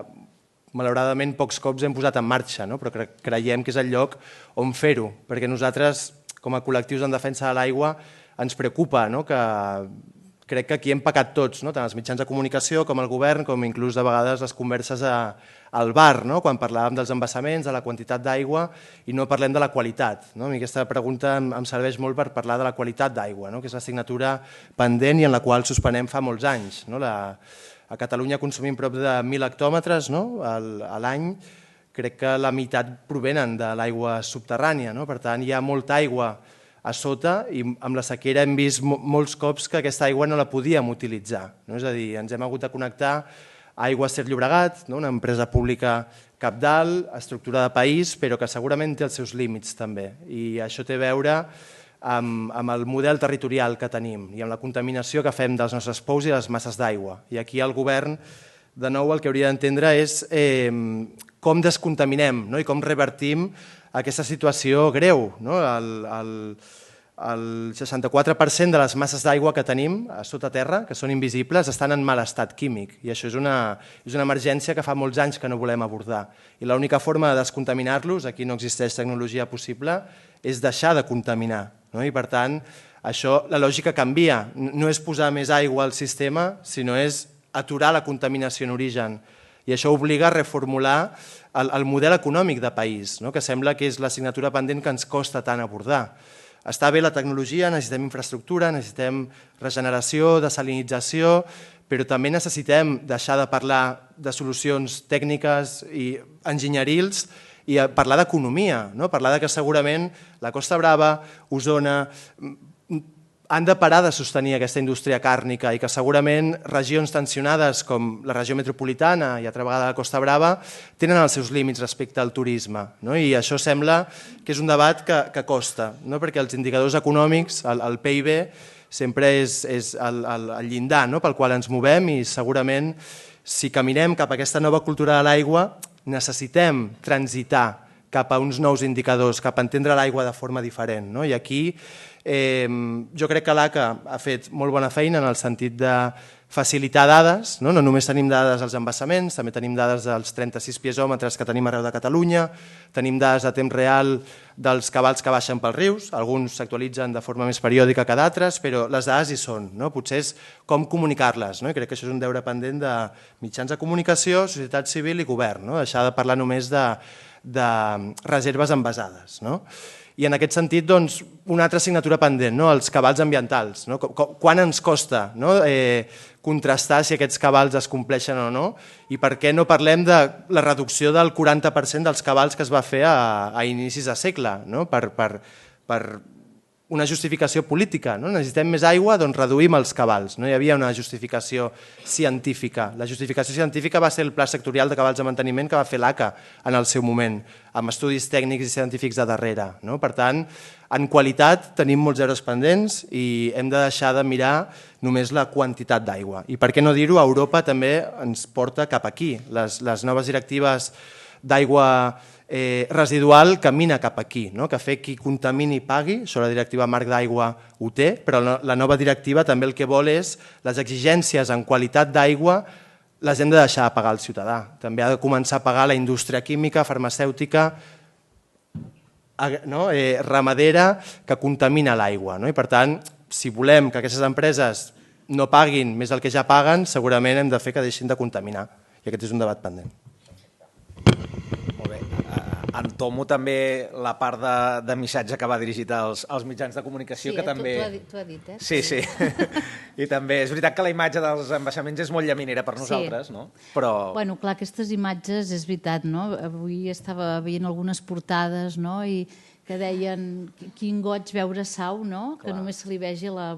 malauradament pocs cops hem posat en marxa, però creiem que és el lloc on fer-ho, perquè nosaltres, com a col·lectius en defensa de l'aigua, ens preocupa que crec que aquí hem pecat tots, tant els mitjans de comunicació com el govern, com inclús de vegades les converses al bar, quan parlàvem dels embassaments, de la quantitat d'aigua i no parlem de la qualitat. A mi aquesta pregunta em serveix molt per parlar de la qualitat d'aigua, que és l'assignatura pendent i en la qual suspenem fa molts anys. A Catalunya consumim prop de 1.000 hectòmetres a l'any, crec que la meitat provenen de l'aigua subterrània, per tant hi ha molta aigua a sota i amb la sequera hem vist molts cops que aquesta aigua no la podíem utilitzar. És a dir, ens hem hagut de connectar a Aigües Ter Llobregat, una empresa pública cabdal, estructura de país, però que segurament té els seus límits també. I això té a veure amb el model territorial que tenim i amb la contaminació que fem dels nostres pous i les masses d'aigua. I aquí el govern, de nou, el que hauria d'entendre és com descontaminem i com revertim aquesta situació greu. El 64% de les masses d'aigua que tenim a sota terra, que són invisibles, estan en mal estat químic i això és una emergència que fa molts anys que no volem abordar. I l'única forma de descontaminar-los, aquí no existeix tecnologia possible, és deixar de contaminar. I per tant, això, la lògica canvia. No és posar més aigua al sistema, sinó és aturar la contaminació en origen. I això obliga a reformular el model econòmic de país, que sembla que és l'assignatura pendent que ens costa tant abordar. Està bé la tecnologia, necessitem infraestructura, necessitem regeneració, desalinització, però també necessitem deixar de parlar de solucions tècniques i enginyerils i parlar d'economia, parlar que segurament la Costa Brava, Osona, han de parar de sostenir aquesta indústria càrnica i que segurament regions tensionades com la regió metropolitana i altra vegada la Costa Brava tenen els seus límits respecte al turisme. I això sembla que és un debat que costa, perquè els indicadors econòmics, el PIB, sempre és el llindar pel qual ens movem i segurament si caminem cap a aquesta nova cultura de l'aigua necessitem transitar cap a uns nous indicadors, cap a entendre l'aigua de forma diferent. I aquí jo crec que l'ACA ha fet molt bona feina en el sentit de facilitar dades, no només tenim dades als embassaments, també tenim dades dels 36 piezòmetres que tenim arreu de Catalunya, tenim dades a temps real dels cabals que baixen pels rius, alguns s'actualitzen de forma més periòdica que d'altres, però les dades hi són, potser és com comunicar-les, i crec que això és un deure pendent de mitjans de comunicació, societat civil i govern, deixar de parlar només de reserves envasades. I en aquest sentit, una altra assignatura pendent, els cabals ambientals. Quan ens costa contrastar si aquests cabals es compleixen o no i per què no parlem de la reducció del 40% dels cabals que es va fer a inicis de segle per una justificació política. Necessitem més aigua, doncs reduïm els cabals. No hi havia una justificació científica. La justificació científica va ser el Pla Sectorial de Cabals de Manteniment que va fer l'ACA en el seu moment, amb estudis tècnics i científics de darrere. Per tant, en qualitat tenim molts deures pendents i hem de deixar de mirar només la quantitat d'aigua. I per què no dir-ho, Europa també ens porta cap aquí. Les noves directives d'aigua residual camina cap aquí, que fer qui contamini pagui, això la directiva marc d'aigua ho té, però la nova directiva també el que vol és les exigències en qualitat d'aigua les hem de deixar de pagar al ciutadà. També ha de començar a pagar la indústria química, farmacèutica, ramadera que contamina l'aigua. I per tant, si volem que aquestes empreses no paguin més del que ja paguen, segurament hem de fer que deixin de contaminar. I aquest és un debat pendent. Entomo també la part de missatge que va dirigit als mitjans de comunicació. Sí, que també... t'ho ha dit, eh? Sí. I també és veritat que la imatge dels embassaments és molt llaminera per nosaltres, no? Però... Bueno, clar, aquestes imatges, és veritat, no? Avui estava veient algunes portades, no? I que deien quin goig veure Sau, no? Que només se li vegi la...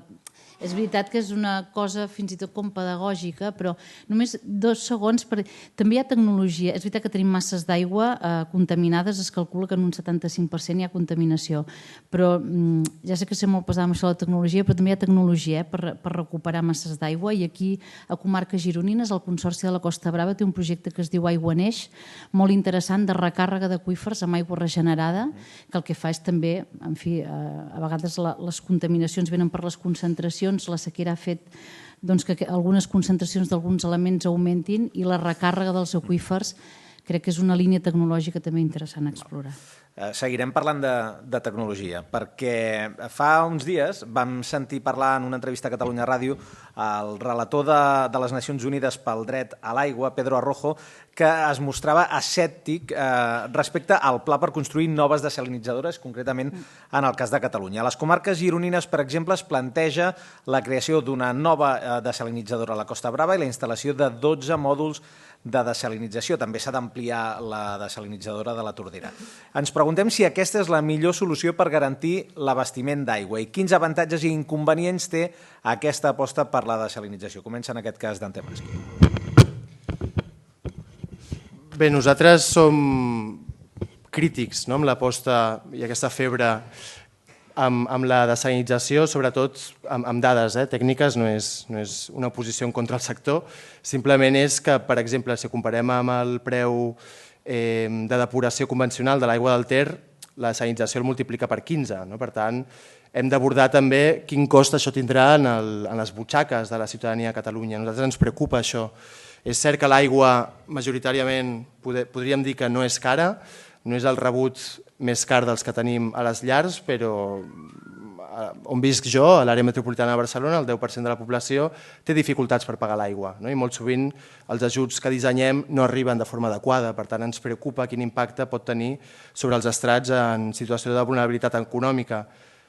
És veritat que és una cosa fins i tot com pedagògica, però només 2 segons. També hi ha tecnologia. És veritat que tenim masses d'aigua contaminades, es calcula que en un 75% hi ha contaminació. Però ja sé que sé molt pesada amb això de la tecnologia, però també hi ha tecnologia per recuperar masses d'aigua. I aquí, a Comarques Gironines, el Consorci de la Costa Brava té un projecte que es diu Aigua Neix, molt interessant, de recàrrega d'aqüífers amb aigua regenerada, que el que fa és també, en fi, a vegades les contaminacions venen per les concentracions, la sequera ha fet que algunes concentracions d'alguns elements augmentin i la recàrrega dels aqüífers crec que és una línia tecnològica també interessant a explorar. Seguirem parlant de tecnologia, perquè fa uns dies vam sentir parlar en una entrevista a Catalunya Ràdio el relator de les Nacions Unides pel dret a l'aigua, Pedro Arrojo, que es mostrava escèptic respecte al pla per construir noves desalinitzadores, concretament en el cas de Catalunya. A les comarques gironines, per exemple, es planteja la creació d'una nova desalinitzadora a la Costa Brava i la instal·lació de 12 mòduls de desalinització. També s'ha d'ampliar la desalinitzadora de la Tordera. Ens preguntem si aquesta és la millor solució per garantir l'abastiment d'aigua i quins avantatges i inconvenients té aquesta aposta per la desalinització. Comença en aquest cas Dante Maschi. Bé, nosaltres som crítics amb l'aposta i aquesta febre amb la desalinització, sobretot amb dades tècniques, no és una posició en contra del sector, simplement és que, per exemple, si comparem amb el preu de depuració convencional de l'aigua del Ter, la desalinització el multiplica per 15. Per tant, hem d'abordar també quin cost això tindrà en les butxaques de la ciutadania de Catalunya. A nosaltres ens preocupa això. És cert que l'aigua majoritàriament podríem dir que no és cara, no és el rebut més car dels que tenim a les llars, però on visc jo, a l'àrea metropolitana de Barcelona, el 10% de la població té dificultats per pagar l'aigua. I molt sovint els ajuts que dissenyem no arriben de forma adequada. Per tant, ens preocupa quin impacte pot tenir sobre els estrats en situació de vulnerabilitat econòmica,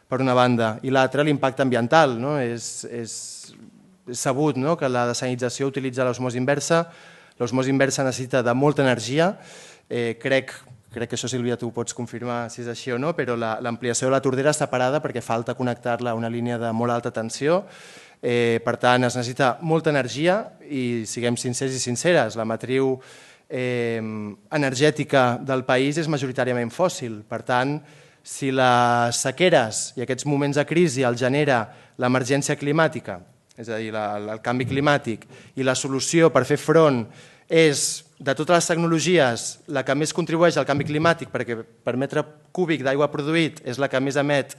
per una banda. I l'altra, l'impacte ambiental. És sabut que la desalinització utilitza l'osmosi inversa. L'osmosi inversa necessita de molta energia. Crec crec que això, Sílvia, tu pots confirmar si és així o no, però l'ampliació de la Tordera està parada perquè falta connectar-la a una línia de molt alta tensió. Per tant, es necessita molta energia i siguem sincers i sinceres, la matriu energètica del país és majoritàriament fòssil. Per tant, si les sequeres i aquests moments de crisi el genera l'emergència climàtica, és a dir, el canvi climàtic, i la solució per fer front és, de totes les tecnologies, la que més contribueix al canvi climàtic, perquè per metre cúbic d'aigua produït és la que més emet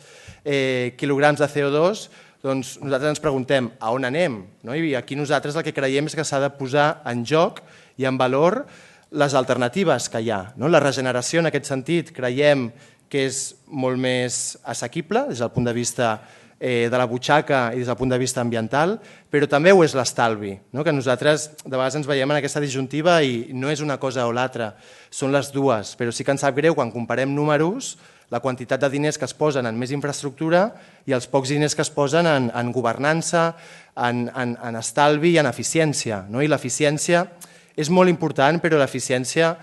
quilograms de CO2, doncs nosaltres ens preguntem a on anem? I aquí nosaltres el que creiem és que s'ha de posar en joc i en valor les alternatives que hi ha. La regeneració, en aquest sentit, creiem que és molt més assequible des del punt de vista de la butxaca i des del punt de vista ambiental, però també ho és l'estalvi, que nosaltres de vegades ens veiem en aquesta disjuntiva i no és una cosa o l'altra, són les dues, però sí que ens sap greu quan comparem números, la quantitat de diners que es posen en més infraestructura i els pocs diners que es posen en governança, en estalvi i en eficiència. I l'eficiència és molt important, però l'eficiència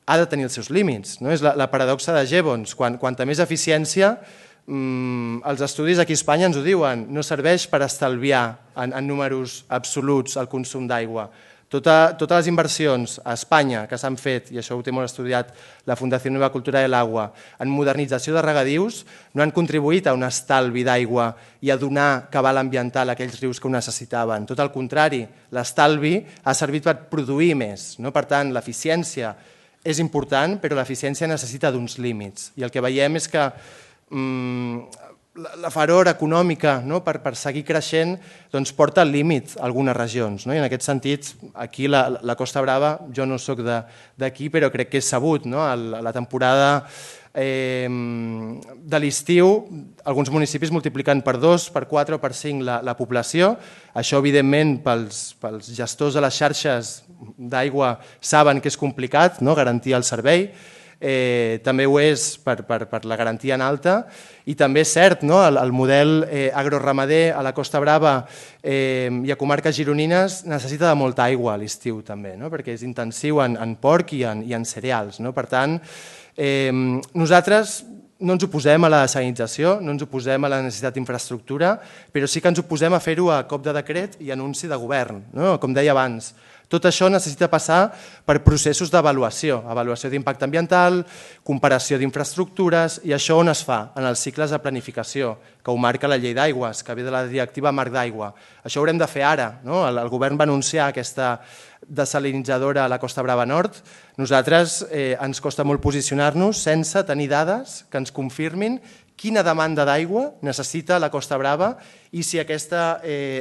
ha de tenir els seus límits. És la paradoxa de Jevons. Quanta més eficiència, els estudis aquí a Espanya ens ho diuen, no serveix per estalviar en números absoluts el consum d'aigua. Totes les inversions a Espanya que s'han fet, i això ho té molt estudiat la Fundació Nueva Cultura del Agua, en modernització de regadius, no han contribuït a un estalvi d'aigua i a donar cabal ambiental a aquells rius que ho necessitaven. Tot el contrari, l'estalvi ha servit per produir més. Per tant, l'eficiència és important, però l'eficiència necessita d'uns límits. I el que veiem és que la furor econòmica per seguir creixent porta al límit algunes regions. I en aquest sentit, aquí la Costa Brava, jo no soc d'aquí, però crec que és sabut. A la temporada de l'estiu, alguns municipis multipliquen per 2, per 4 o per 5 la població. Això, evidentment, pels gestors de les xarxes d'aigua saben que és complicat garantir el servei. També ho és per la garantia en alta i també és cert, el model agroramader a la Costa Brava i a comarques gironines necessita de molta aigua a l'estiu també, perquè és intensiu en porc i en cereals. Per tant, nosaltres no ens oposem a la desalinització, no ens oposem a la necessitat d'infraestructura, però sí que ens oposem a fer-ho a cop de decret i anunci de govern, com deia abans. Tot això necessita passar per processos d'avaluació, avaluació d'impacte ambiental, comparació d'infraestructures, i això on es fa? En els cicles de planificació, que ho marca la llei d'aigües, que ve de la directiva Marc d'Aigua. Això ho haurem de fer ara. El govern va anunciar aquesta desalinitzadora a la Costa Brava Nord. Nosaltres ens costa molt posicionar-nos sense tenir dades que ens confirmin quina demanda d'aigua necessita la Costa Brava i si aquesta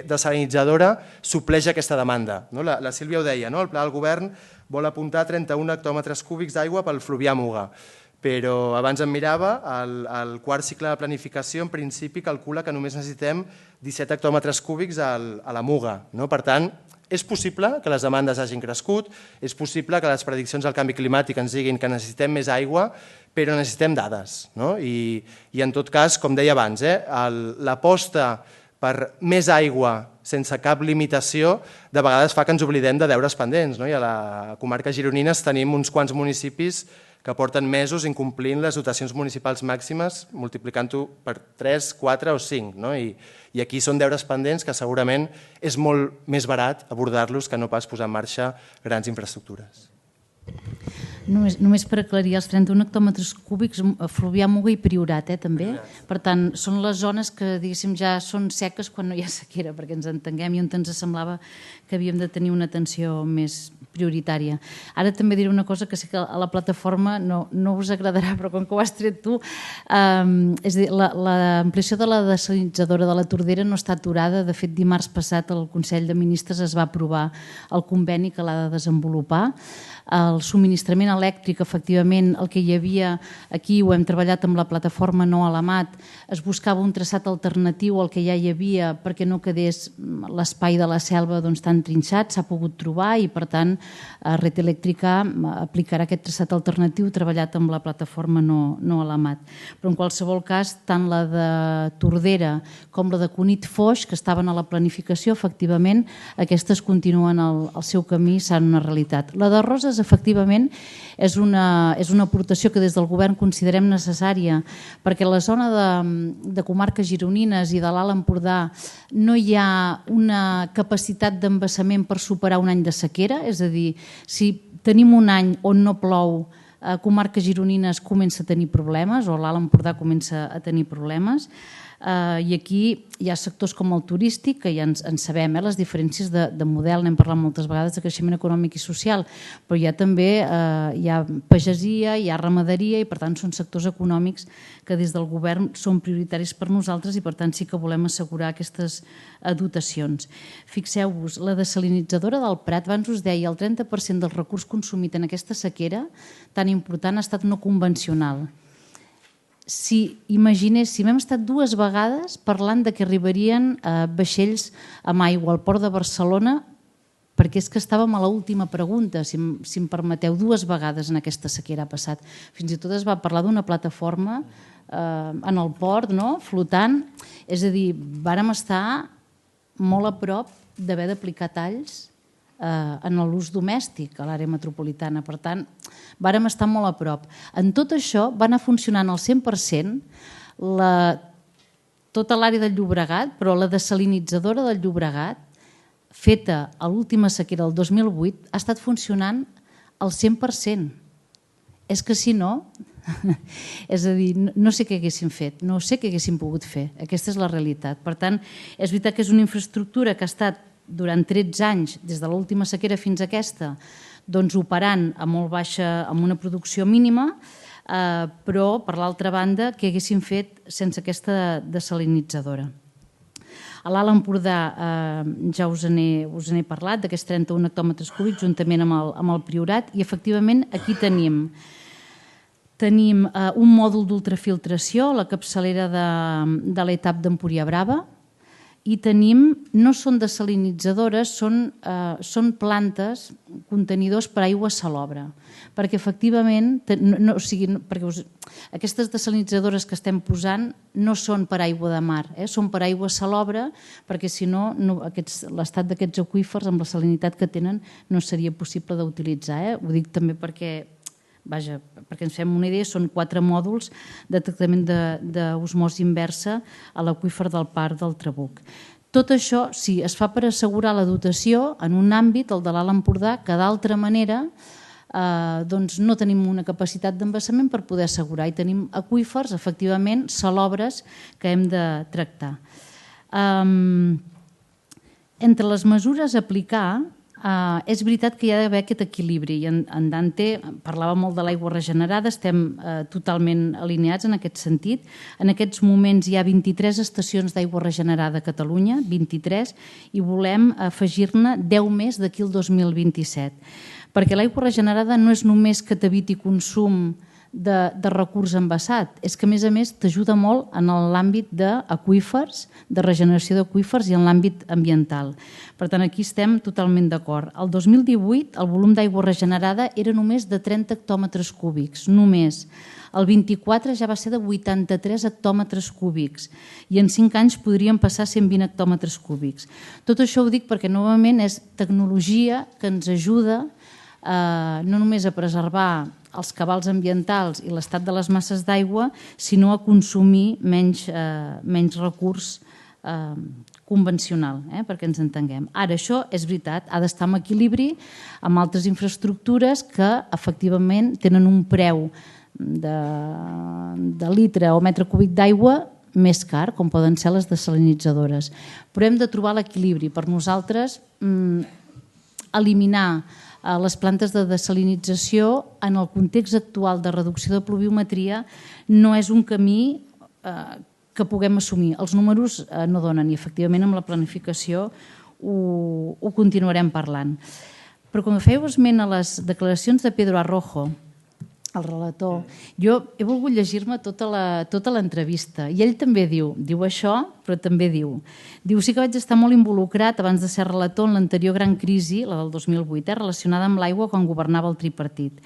desalinitzadora supleix aquesta demanda. La Sílvia ho deia, el pla del govern vol apuntar 31 hectòmetres cúbics d'aigua pel Fluvià Muga, però abans em mirava, el quart cicle de planificació en principi calcula que només necessitem 17 hectòmetres cúbics a la Muga. Per tant, és possible que les demandes hagin crescut, és possible que les prediccions del canvi climàtic ens diguin que necessitem més aigua, però necessitem dades. I en tot cas, com deia abans, l'aposta per més aigua sense cap limitació de vegades fa que ens oblidem de deures pendents. I a la comarca gironines tenim uns quants municipis que porten mesos incomplint les dotacions municipals màximes, multiplicant-ho per 3, 4 o 5. I aquí són deures pendents que segurament és molt més barat abordar-los que no pas posar en marxa grans infraestructures. Només per aclarir, els 31 hectòmetres cúbics, Fluvià, Muga i Priorat, també? Per tant, són les zones que, diguéssim, ja són seques quan no hi ha sequera, perquè ens entenguem i on ens semblava que havíem de tenir una atenció més prioritària. Ara també diré una cosa que sé que a la plataforma no us agradarà, però com que ho has tret tu, és a dir, l'ampliació de la desalinitzadora de la Tordera no està aturada. De fet, dimarts passat el Consell de Ministres es va aprovar el conveni que l'ha de desenvolupar. El subministrament elèctric, efectivament, el que hi havia aquí, ho hem treballat amb la plataforma No a l'Amat, es buscava un traçat alternatiu al que ja hi havia perquè no quedés l'espai de la selva tan trinxat, s'ha pogut trobar i, per tant, Red Eléctrica aplicarà aquest traçat alternatiu treballat amb la plataforma no Alamat. Però en qualsevol cas, tant la de Tordera com la de Cunit Foix, que estaven a la planificació, efectivament, aquestes continuen el seu camí, seran una realitat. La de Roses, efectivament, és una aportació que des del govern considerem necessària, perquè a la zona de comarques gironines i de l'Alt Empordà no hi ha una capacitat d'embassament per superar un any de sequera, és a dir, si tenim un any on no plou, comarques gironines comença a tenir problemes o l'Alt Empordà comença a tenir problemes. I aquí hi ha sectors com el turístic, que ja en sabem, les diferències de model, n'hem parlat moltes vegades de creixement econòmic i social, però hi ha també pagesia, hi ha ramaderia i per tant són sectors econòmics que des del govern són prioritaris per nosaltres i per tant sí que volem assegurar aquestes dotacions. Fixeu-vos, la desalinitzadora del Prat, abans us deia, el 30% del recurs consumit en aquesta sequera tan important ha estat no convencional. Si imaginéssim, hem estat 2 vegades parlant de que arribarien vaixells amb aigua al port de Barcelona, perquè és que estàvem a l'última pregunta, si em permeteu, 2 vegades en aquesta sequera ha passat. Fins i tot es va parlar d'una plataforma en el port, flotant, és a dir, vàrem estar molt a prop d'haver d'aplicar talls en l'ús domèstic a l'àrea metropolitana. Per tant, vàrem estar molt a prop. En tot això va anar funcionant al 100% tota l'àrea del Llobregat, però la desalinitzadora del Llobregat, feta a l'última sequera del 2008, ha estat funcionant al 100%. És que si no, és a dir, no sé què haguéssim fet, no sé què haguéssim pogut fer. Aquesta és la realitat. Per tant, és veritat que és una infraestructura que ha estat durant 13 anys, des de l'última sequera fins a aquesta, doncs operant a molt baixa, amb una producció mínima, però, per l'altra banda, què haguéssim fet sense aquesta desalinitzadora. A l'Alt Empordà ja us n'he parlat, d'aquests 31 hectòmetres cúbics, juntament amb el Priorat, i efectivament aquí tenim un mòdul d'ultrafiltració, la capçalera de l'ETAP d'Empúria Brava, i tenim, no són desalinitzadores, són plantes, contenidors per aigua salobre, perquè efectivament, aquestes desalinitzadores que estem posant no són per aigua de mar, són per aigua salobre, perquè si no, l'estat d'aquests aqüífers amb la salinitat que tenen no seria possible d'utilitzar. Ho dic també perquè ens fem una idea, són 4 mòduls de tractament d'osmosi inversa a l'aqüífer del Parc del Trabuc. Tot això, sí, es fa per assegurar la dotació en un àmbit, el de l'Alt Empordà, que d'altra manera no tenim una capacitat d'embassament per poder assegurar i tenim aqüífers, efectivament, salobres que hem de tractar. Entre les mesures a aplicar, és veritat que hi ha d'haver aquest equilibri i en Dante parlava molt de l'aigua regenerada, estem totalment alineats en aquest sentit. En aquests moments hi ha 23 estacions d'aigua regenerada a Catalunya, 23, i volem afegir-ne 10 més d'aquí al 2027, perquè l'aigua regenerada no és només que t'eviti consum de recurs envasat, és que a més t'ajuda molt en l'àmbit d'aqüífers, de regeneració d'aqüífers i en l'àmbit ambiental. Per tant, aquí estem totalment d'acord. El 2018 el volum d'aigua regenerada era només de 30 hectòmetres cúbics, només. El 24 ja va ser de 83 hectòmetres cúbics i en 5 anys podríem passar a 120 hectòmetres cúbics. Tot això ho dic perquè novament és tecnologia que ens ajuda no només a preservar els cabals ambientals i l'estat de les masses d'aigua, sinó a consumir menys recurs convencional, perquè ens entenguem. Ara, això és veritat, ha d'estar en equilibri amb altres infraestructures que efectivament tenen un preu de litre o metre cúbic d'aigua més car, com poden ser les desalinitzadores. Però hem de trobar l'equilibri. Per nosaltres, eliminar les plantes de desalinització en el context actual de reducció de pluviometria no és un camí que puguem assumir. Els números no donen i efectivament amb la planificació ho continuarem parlant. Però quan fèieu esment a les declaracions de Pedro Arrojo el relator. Jo he volgut llegir-me tota l'entrevista i ell també diu això, però també diu sí que vaig estar molt involucrat abans de ser relator en l'anterior gran crisi, la del 2008, relacionada amb l'aigua quan governava el tripartit.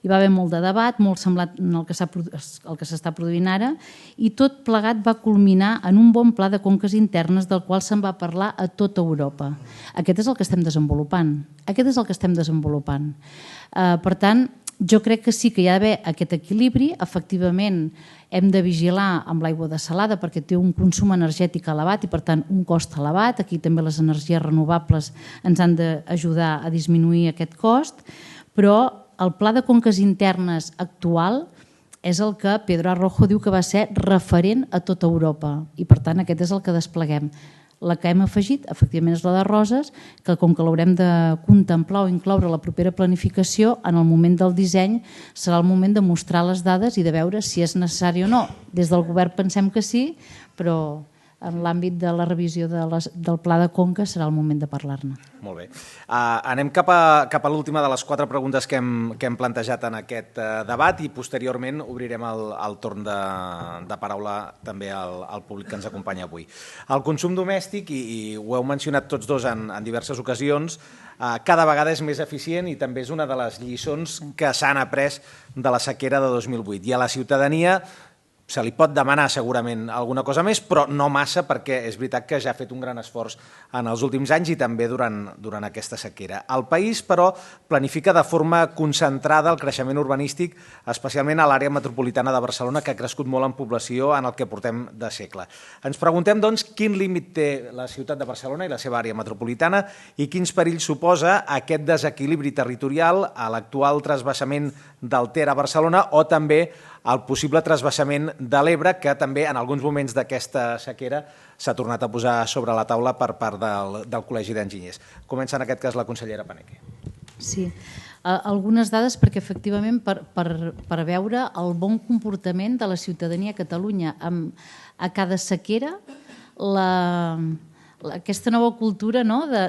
Hi va haver molt de debat, molt semblat al que s'està produint ara, i tot plegat va culminar en un bon pla de conques internes del qual se'n va parlar a tota Europa. Aquest és el que estem desenvolupant. Per tant, jo crec que sí que hi ha d'haver aquest equilibri. Efectivament, hem de vigilar amb l'aigua dessalada perquè té un consum energètic elevat i, per tant, un cost elevat. Aquí també les energies renovables ens han d'ajudar a disminuir aquest cost, però el pla de conques internes actual és el que Pedro Arrojo diu que va ser referent a tota Europa i, per tant, aquest és el que despleguem. La que hem afegit, efectivament, és la de Roses, que com que l'haurem de contemplar o incloure a la propera planificació, en el moment del disseny serà el moment de mostrar les dades i de veure si és necessari o no. Des del govern pensem que sí, però en l'àmbit de la revisió del pla de conca serà el moment de parlar-ne. Molt bé. Anem cap a l'última de les 4 preguntes que hem plantejat en aquest debat i posteriorment obrirem el torn de paraula també al públic que ens acompanya avui. El consum domèstic, i ho heu mencionat tots dos en diverses ocasions, cada vegada és més eficient i també és una de les lliçons que s'han après de la sequera de 2008. I a la ciutadania se li pot demanar segurament alguna cosa més, però no massa, perquè és veritat que ja ha fet un gran esforç en els últims anys i també durant aquesta sequera. El país, però, planifica de forma concentrada el creixement urbanístic, especialment a l'àrea metropolitana de Barcelona, que ha crescut molt en població en el que portem de segle. Ens preguntem, doncs, quin límit té la ciutat de Barcelona i la seva àrea metropolitana i quins perills suposa aquest desequilibri territorial a l'actual transvasament del Ter a Barcelona o també el possible transvasament de l'Ebre, que també en alguns moments d'aquesta sequera s'ha tornat a posar sobre la taula per part del Col·legi d'Enginyers. Comença en aquest cas la consellera Paneque. Sí, algunes dades perquè efectivament per veure el bon comportament de la ciutadania a Catalunya a cada sequera, aquesta nova cultura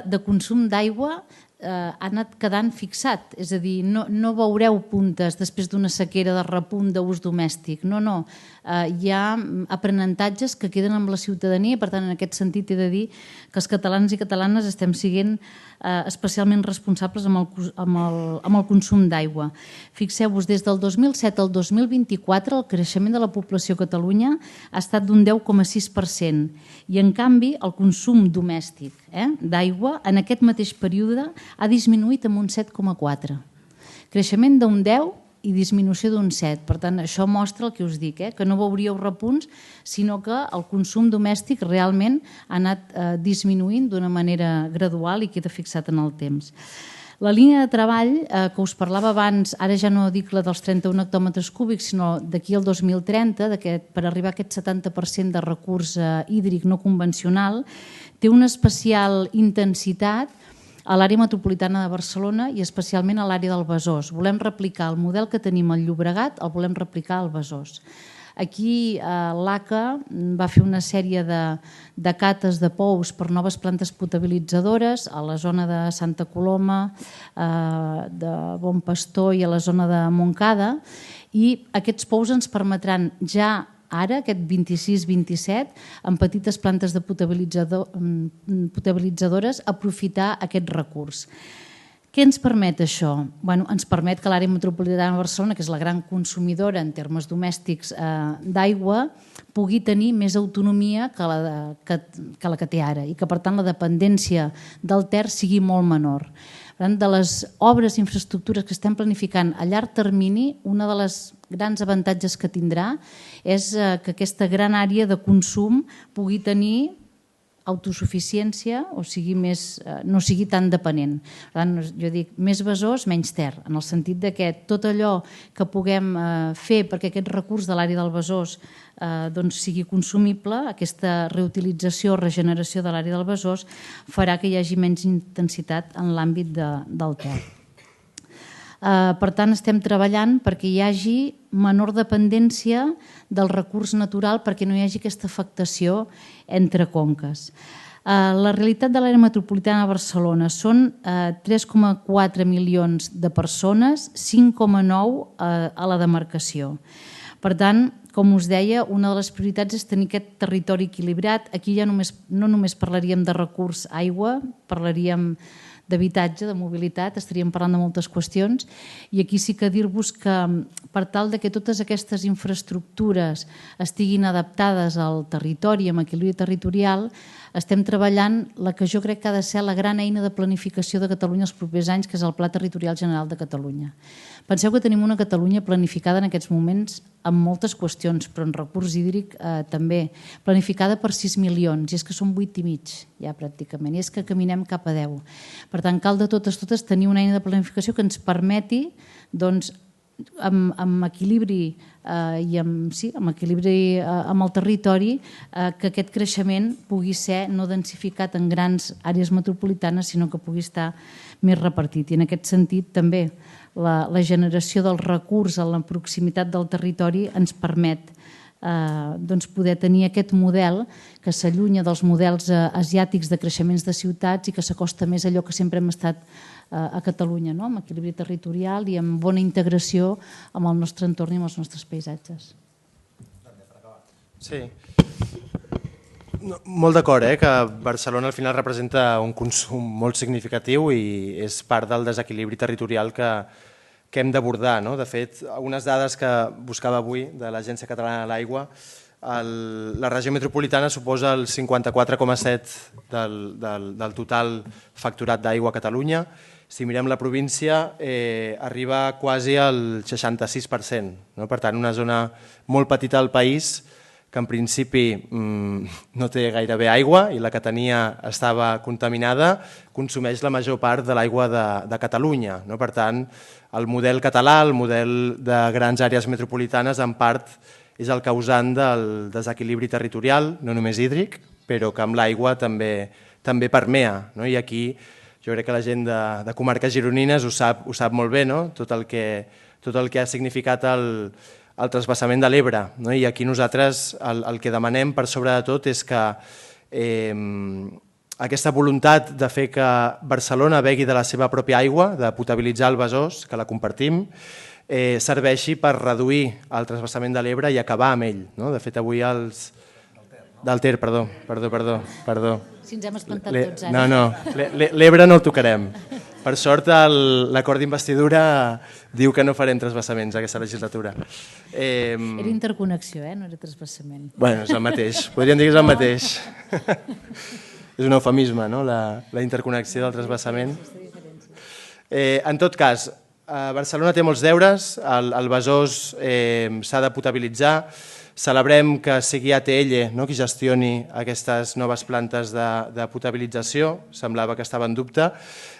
de consum d'aigua ha anat quedant fixat, és a dir, no veureu puntes després d'una sequera de repunt d'ús domèstic, no. Hi ha aprenentatges que queden amb la ciutadania i, per tant, en aquest sentit he de dir que els catalans i catalanes estem sent especialment responsables amb el consum d'aigua. Fixeu-vos, des del 2007 al 2024 el creixement de la població a Catalunya ha estat d'un 10,6% i, en canvi, el consum domèstic d'aigua en aquest mateix període ha disminuït amb un 7,4%. Creixement d'un 10% i disminució d'un 7%. Per tant, això mostra el que us dic, que no veuríeu repunts, sinó que el consum domèstic realment ha anat disminuint d'una manera gradual i queda fixat en el temps. La línia de treball que us parlava abans, ara ja no dic la dels 31 hectòmetres cúbics, sinó d'aquí al 2030, per arribar a aquest 70% de recurs hídric no convencional, té una especial intensitat a l'àrea metropolitana de Barcelona i especialment a l'àrea del Besòs. Volem replicar el model que tenim al Llobregat, el volem replicar al Besòs. Aquí l'ACA va fer una sèrie de cates de pous per noves plantes potabilitzadores a la zona de Santa Coloma, de Bon Pastor i a la zona de Montcada, i aquests pous ens permetran ja ara, aquest 26-27, amb petites plantes de potabilitzadores, aprofitar aquest recurs. Què ens permet això? Ens permet que l'àrea metropolitana de Barcelona, que és la gran consumidora en termes domèstics d'aigua, pugui tenir més autonomia que la que té ara i que, per tant, la dependència del Ter sigui molt menor. De les obres i infraestructures que estem planificant a llarg termini, una de les grans avantatges que tindrà és que aquesta gran àrea de consum pugui tenir autosuficiència o no sigui tan dependent. Per tant, jo dic, més Besòs, menys Ter, en el sentit que tot allò que puguem fer perquè aquest recurs de l'àrea del Besòs sigui consumible, aquesta reutilització o regeneració de l'àrea del Besòs farà que hi hagi menys intensitat en l'àmbit del Ter. Per tant, estem treballant perquè hi hagi menor dependència del recurs natural, perquè no hi hagi aquesta afectació entre conques. La realitat de l'àrea metropolitana de Barcelona són 3,4 milions de persones, 5,9 a la demarcació. Per tant, com us deia, una de les prioritats és tenir aquest territori equilibrat. Aquí ja no només parlaríem de recurs aigua, parlaríem d'habitatge, de mobilitat, estaríem parlant de moltes qüestions, i aquí sí que dir-vos que per tal que totes aquestes infraestructures estiguin adaptades al territori, amb equilibri territorial, estem treballant la que jo crec que ha de ser la gran eina de planificació de Catalunya els propers anys, que és el Pla Territorial General de Catalunya. Penseu que tenim una Catalunya planificada en aquests moments amb moltes qüestions, però en recurs hídric també, planificada per 6 milions, i és que són 8 i mig ja pràcticament, i és que caminem cap a 10. Per tant, cal de totes tenir una eina de planificació que ens permeti, doncs, amb equilibri i amb equilibri amb el territori, que aquest creixement pugui ser no densificat en grans àrees metropolitanes, sinó que pugui estar més repartit. I en aquest sentit també la generació del recurs a la proximitat del territori ens permet poder tenir aquest model que s'allunya dels models asiàtics de creixements de ciutats i que s'acosta més a allò que sempre hem estat a Catalunya, amb equilibri territorial i amb bona integració amb el nostre entorn i amb els nostres paisatges. Sí, molt d'acord, que Barcelona al final representa un consum molt significatiu i és part del desequilibri territorial que hem d'abordar. De fet, algunes dades que buscava avui de l'Agència Catalana de l'Aigua, la regió metropolitana suposa el 54,7% del total facturat d'aigua a Catalunya. Si mirem la província, arriba quasi al 66%. Per tant, una zona molt petita del país que en principi no té gairebé aigua i la que tenia estava contaminada, consumeix la major part de l'aigua de Catalunya. Per tant, el model català, el model de grans àrees metropolitanes, en part és el causant del desequilibri territorial, no només hídric, però que amb l'aigua també permea. I aquí jo crec que la gent de comarques gironines ho sap molt bé, tot el que ha significat el transvasament de l'Ebre. I aquí nosaltres el que demanem per sobre de tot és que aquesta voluntat de fer que Barcelona begui de la seva pròpia aigua, de potabilitzar el Besòs, que la compartim, serveixi per reduir el transvasament de l'Ebre i acabar amb ell. De fet, avui els... Del Ter, perdó. Si ens hem espantat tots ara. No, l'Ebre no el tocarem. Per sort, l'acord d'investidura diu que no farem transvasaments aquesta legislatura. Era interconnexió, no era transvasament. Bueno, és el mateix. Podríem dir que és el mateix. És un eufemisme, la interconnexió del transvasament. En tot cas, Barcelona té molts deures, el Besòs s'ha de potabilitzar. Celebrem que sigui ATL qui gestioni aquestes noves plantes de potabilització, semblava que estava en dubte,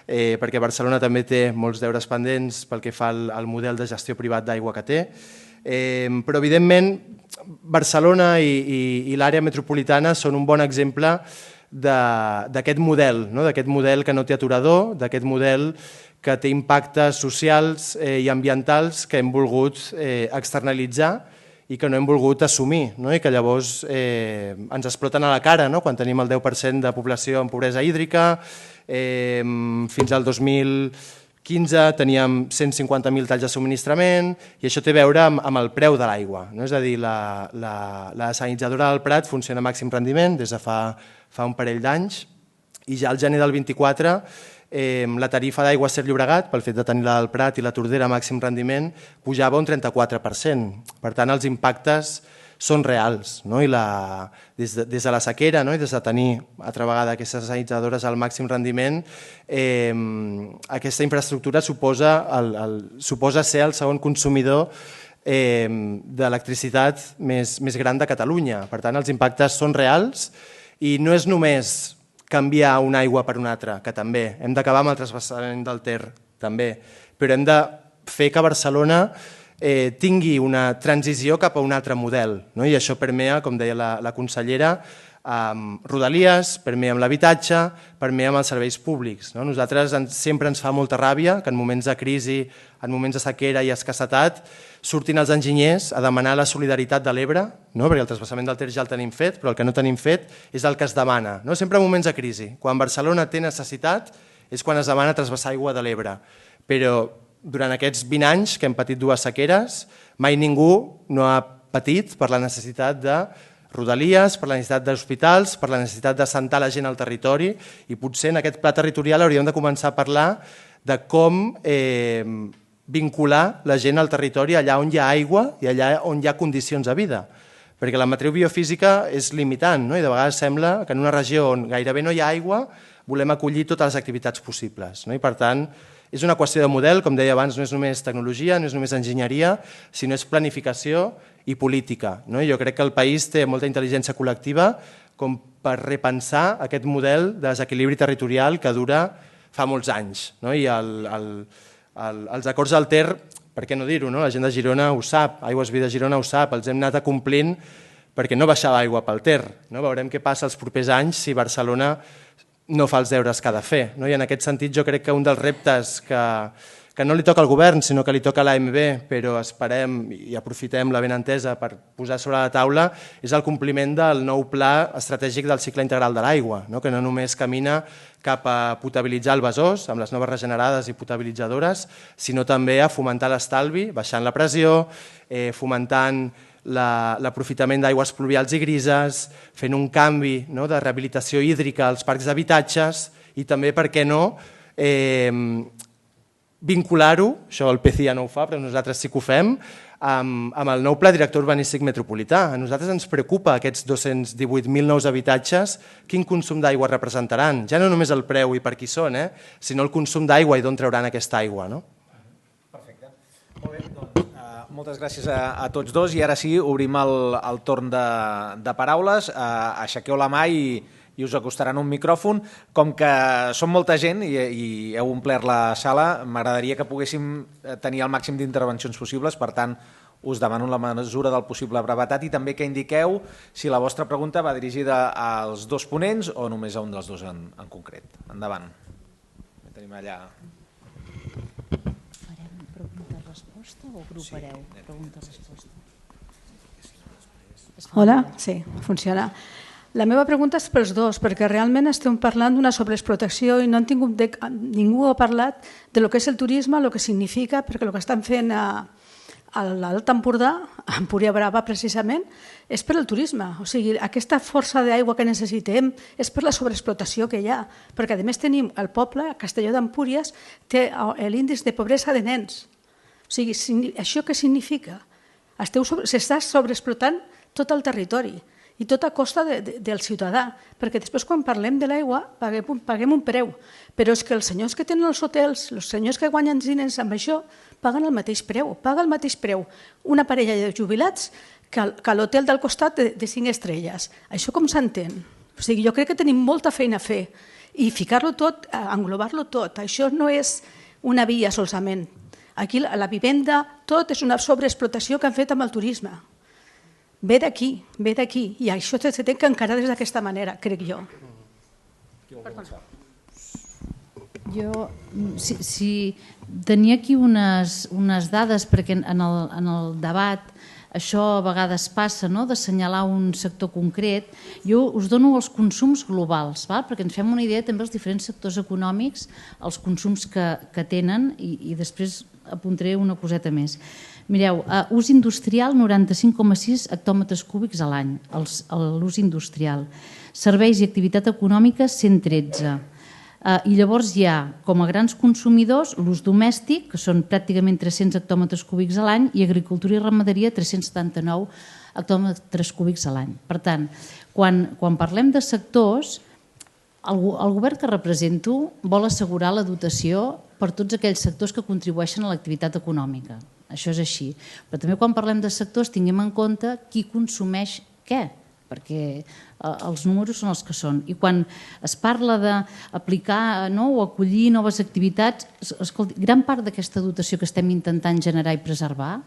perquè Barcelona també té molts deures pendents pel que fa al model de gestió privat d'aigua que té, però evidentment Barcelona i l'àrea metropolitana són un bon exemple d'aquest model que no té aturador, d'aquest model que té impactes socials i ambientals que hem volgut externalitzar i que no hem volgut assumir, i que llavors ens exploten a la cara quan tenim el 10% de població en pobresa hídrica. Fins al 2015 teníem 150.000 talls de subministrament i això té a veure amb el preu de l'aigua. És a dir, la desalinitzadora del Prat funciona a màxim rendiment des de fa un parell d'anys i ja al gener del 24 la tarifa d'aigua Ter Llobregat, pel fet de tenir la del Prat i la Tordera a màxim rendiment, pujava un 34%. Per tant, els impactes són reals. I des de la sequera i des de tenir altra vegada aquestes desalinitzadores al màxim rendiment, aquesta infraestructura suposa ser el segon consumidor d'electricitat més gran de Catalunya. Per tant, els impactes són reals i no és només canviar una aigua per una altra, que també. Hem d'acabar amb el transvasament del Ter, també. Però hem de fer que Barcelona tingui una transició cap a un altre model. I això permea, com deia la consellera, Rodalies, primer amb l'habitatge, primer amb els serveis públics. Nosaltres sempre ens fa molta ràbia que en moments de crisi, en moments de sequera i escassetat, surtin els enginyers a demanar la solidaritat de l'Ebre, perquè el transvasament del Ter ja el tenim fet, però el que no tenim fet és el que es demana, sempre en moments de crisi. Quan Barcelona té necessitat és quan es demana transvasar aigua de l'Ebre. Però durant aquests 20 anys que hem patit dues sequeres, mai ningú no ha patit per la necessitat de Rodalies, per la necessitat d'hospitals, per la necessitat d'assentar la gent al territori i potser en aquest pla territorial hauríem de començar a parlar de com vincular la gent al territori allà on hi ha aigua i allà on hi ha condicions de vida. Perquè la matriu biofísica és limitant i de vegades sembla que en una regió on gairebé no hi ha aigua volem acollir totes les activitats possibles. I per tant, és una qüestió de model, com deia abans, no és només tecnologia, no és només enginyeria, sinó és planificació i política. Jo crec que el país té molta intel·ligència col·lectiva com per repensar aquest model de desequilibri territorial que dura fa molts anys. I els acords del Ter, per què no dir-ho, la gent de Girona ho sap, Aigües Vida Girona ho sap, els hem anat acomplint perquè no baixava aigua pel Ter. Veurem què passa els propers anys si Barcelona no fa els deures que ha de fer. I en aquest sentit jo crec que un dels reptes que no li toca al govern, sinó que li toca a l'AMB, però esperem i aprofitem la benentesa per posar sobre la taula, és el compliment del nou pla estratègic del cicle integral de l'aigua, que no només camina cap a potabilitzar el Besòs, amb les noves regenerades i potabilitzadores, sinó també a fomentar l'estalvi, baixant la pressió, fomentant l'aprofitament d'aigües pluvials i grises, fent un canvi de rehabilitació hídrica als parcs d'habitatges i també, per què no, vincular-ho, això el PCI ja no ho fa, però nosaltres sí que ho fem, amb el nou Pla Director Urbanístic Metropolità. A nosaltres ens preocupa aquests 218.000 nous habitatges, quin consum d'aigua representaran. Ja no només el preu i per qui són, sinó el consum d'aigua i d'on trauran aquesta aigua. Perfecte. Molt bé, doncs moltes gràcies a tots dos i ara sí, obrim el torn de paraules. Aixequeu la mà i us acostaran un micròfon. Com que som molta gent i heu omplert la sala, m'agradaria que poguéssim tenir el màxim d'intervencions possibles, per tant, us demano la mesura del possible brevetat i també que indiqueu si la vostra pregunta va dirigida als dos ponents o només a un dels dos en concret. Endavant. Tenim allà... Pregunta-resposta o agrupareu? Pregunta-resposta. Hola, sí, funciona. La meva pregunta és pels dos, perquè realment estem parlant d'una sobreexplotació i no han tingut ningú ha parlat de lo que és el turisme, el que significa, perquè el que estan fent a l'Alt Empordà, a Empúria Brava precisament, és per al turisme. O sigui, aquesta força d'aigua que necessitem és per la sobreexplotació que hi ha, perquè a més tenim el poble, Castelló d'Empúries, té l'índex de pobresa de nens. O sigui, això què significa? S'està sobreexplotant tot el territori i tot a costa del ciutadà, perquè després quan parlem de l'aigua paguem un preu, però és que els senyors que tenen els hotels, els senyors que guanyen diners amb això, paguen el mateix preu, una parella de jubilats que l'hotel del costat de 5 estrelles. Això com s'entén? O sigui, jo crec que tenim molta feina a fer i ficar-lo tot, englobar-lo tot, això no és una via solament. Aquí la vivenda, tot és una sobreexplotació que han fet amb el turisme. Ve d'aquí, i això s'ha de encarar des d'aquesta manera, crec jo. Jo tenia aquí unes dades, perquè en el debat això a vegades passa, d'assenyalar un sector concret. Jo us dono els consums globals, perquè ens fem una idea també dels diferents sectors econòmics, els consums que tenen, i després apuntaré una coseta més. Mireu, ús industrial 95,6 hectòmetres cúbics a l'any, l'ús industrial. Serveis i activitat econòmica 113. I llavors hi ha, com a grans consumidors, l'ús domèstic, que són pràcticament 300 hectòmetres cúbics a l'any, i agricultura i ramaderia 379 hectòmetres cúbics a l'any. Per tant, quan parlem de sectors, el govern que represento vol assegurar la dotació per tots aquells sectors que contribueixen a l'activitat econòmica. Això és així. Però també quan parlem de sectors tinguem en compte qui consumeix què, perquè els números són els que són. I quan es parla d'aplicar o acollir noves activitats, escolti, gran part d'aquesta dotació que estem intentant generar i preservar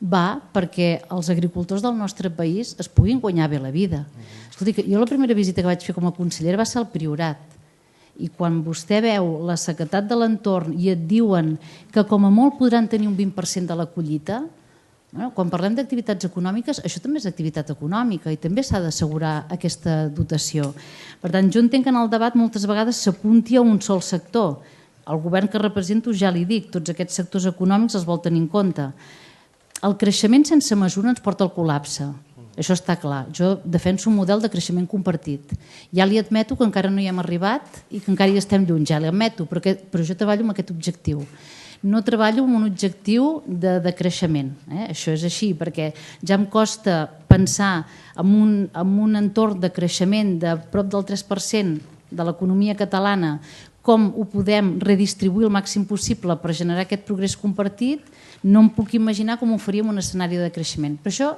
va perquè els agricultors del nostre país es puguin guanyar bé la vida. Escolti, jo la primera visita que vaig fer com a consellera va ser al Priorat, i quan vostè veu la sequedat de l'entorn i et diuen que com a molt podran tenir un 20% de la collita, quan parlem d'activitats econòmiques, això també és activitat econòmica i també s'ha d'assegurar aquesta dotació. Per tant, jo entenc que en el debat moltes vegades s'apunti a un sol sector. El govern que represento, ja li dic, tots aquests sectors econòmics els vol tenir en compte. El creixement sense mesura ens porta al col·lapse. Això està clar. Jo defenso un model de creixement compartit. Ja li admeto que encara no hi hem arribat i que encara hi estem lluny, ja li admeto, però jo treballo amb aquest objectiu. No treballo amb un objectiu de creixement. Això és així, perquè ja em costa pensar en un entorn de creixement de prop del 3% de l'economia catalana, com ho podem redistribuir el màxim possible per generar aquest progrés compartit, no em puc imaginar com ho faríem en un escenari de creixement. Però això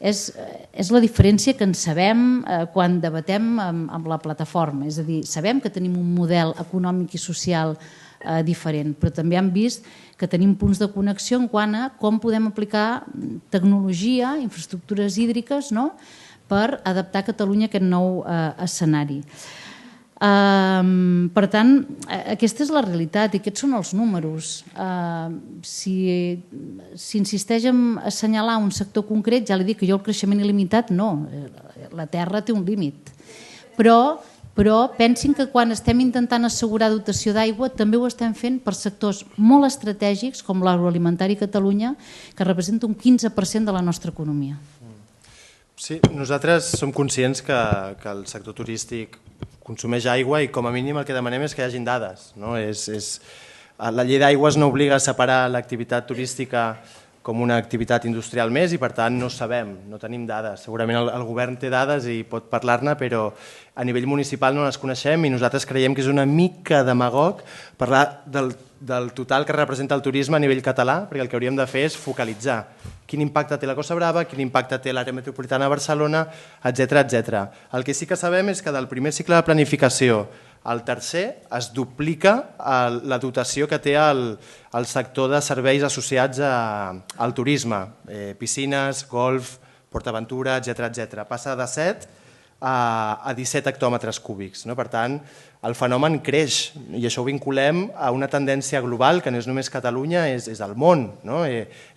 és la diferència que en sabem quan debatem amb la plataforma. És a dir, sabem que tenim un model econòmic i social diferent, però també hem vist que tenim punts de connexió en quant a com podem aplicar tecnologia, infraestructures hídriques, per adaptar Catalunya a aquest nou escenari. Per tant, aquesta és la realitat i aquests són els números. Si insisteix en assenyalar un sector concret, ja li dic que jo el creixement il·limitat no, la Terra té un límit. Però pensin que quan estem intentant assegurar dotació d'aigua també ho estem fent per sectors molt estratègics com l'agroalimentari a Catalunya, que representa un 15% de la nostra economia. Sí, nosaltres som conscients que el sector turístic consumeix aigua i com a mínim el que demanem és que hi hagin dades. La llei d'aigües no obliga a separar l'activitat turística com una activitat industrial més i per tant no sabem, no tenim dades. Segurament el govern té dades i pot parlar-ne, però a nivell municipal no les coneixem i nosaltres creiem que és una mica demagog parlar del total que representa el turisme a nivell català, perquè el que hauríem de fer és focalitzar quin impacte té la Costa Brava, quin impacte té l'àrea metropolitana de Barcelona, etc. El que sí que sabem és que del primer cicle de planificació al tercer es duplica la dotació que té el sector de serveis associats al turisme, piscines, golf, PortAventura, etc. Passa de 7 a 17 hectòmetres cúbics. Per tant, el fenomen creix i això ho vinculem a una tendència global que no és només Catalunya, és el món.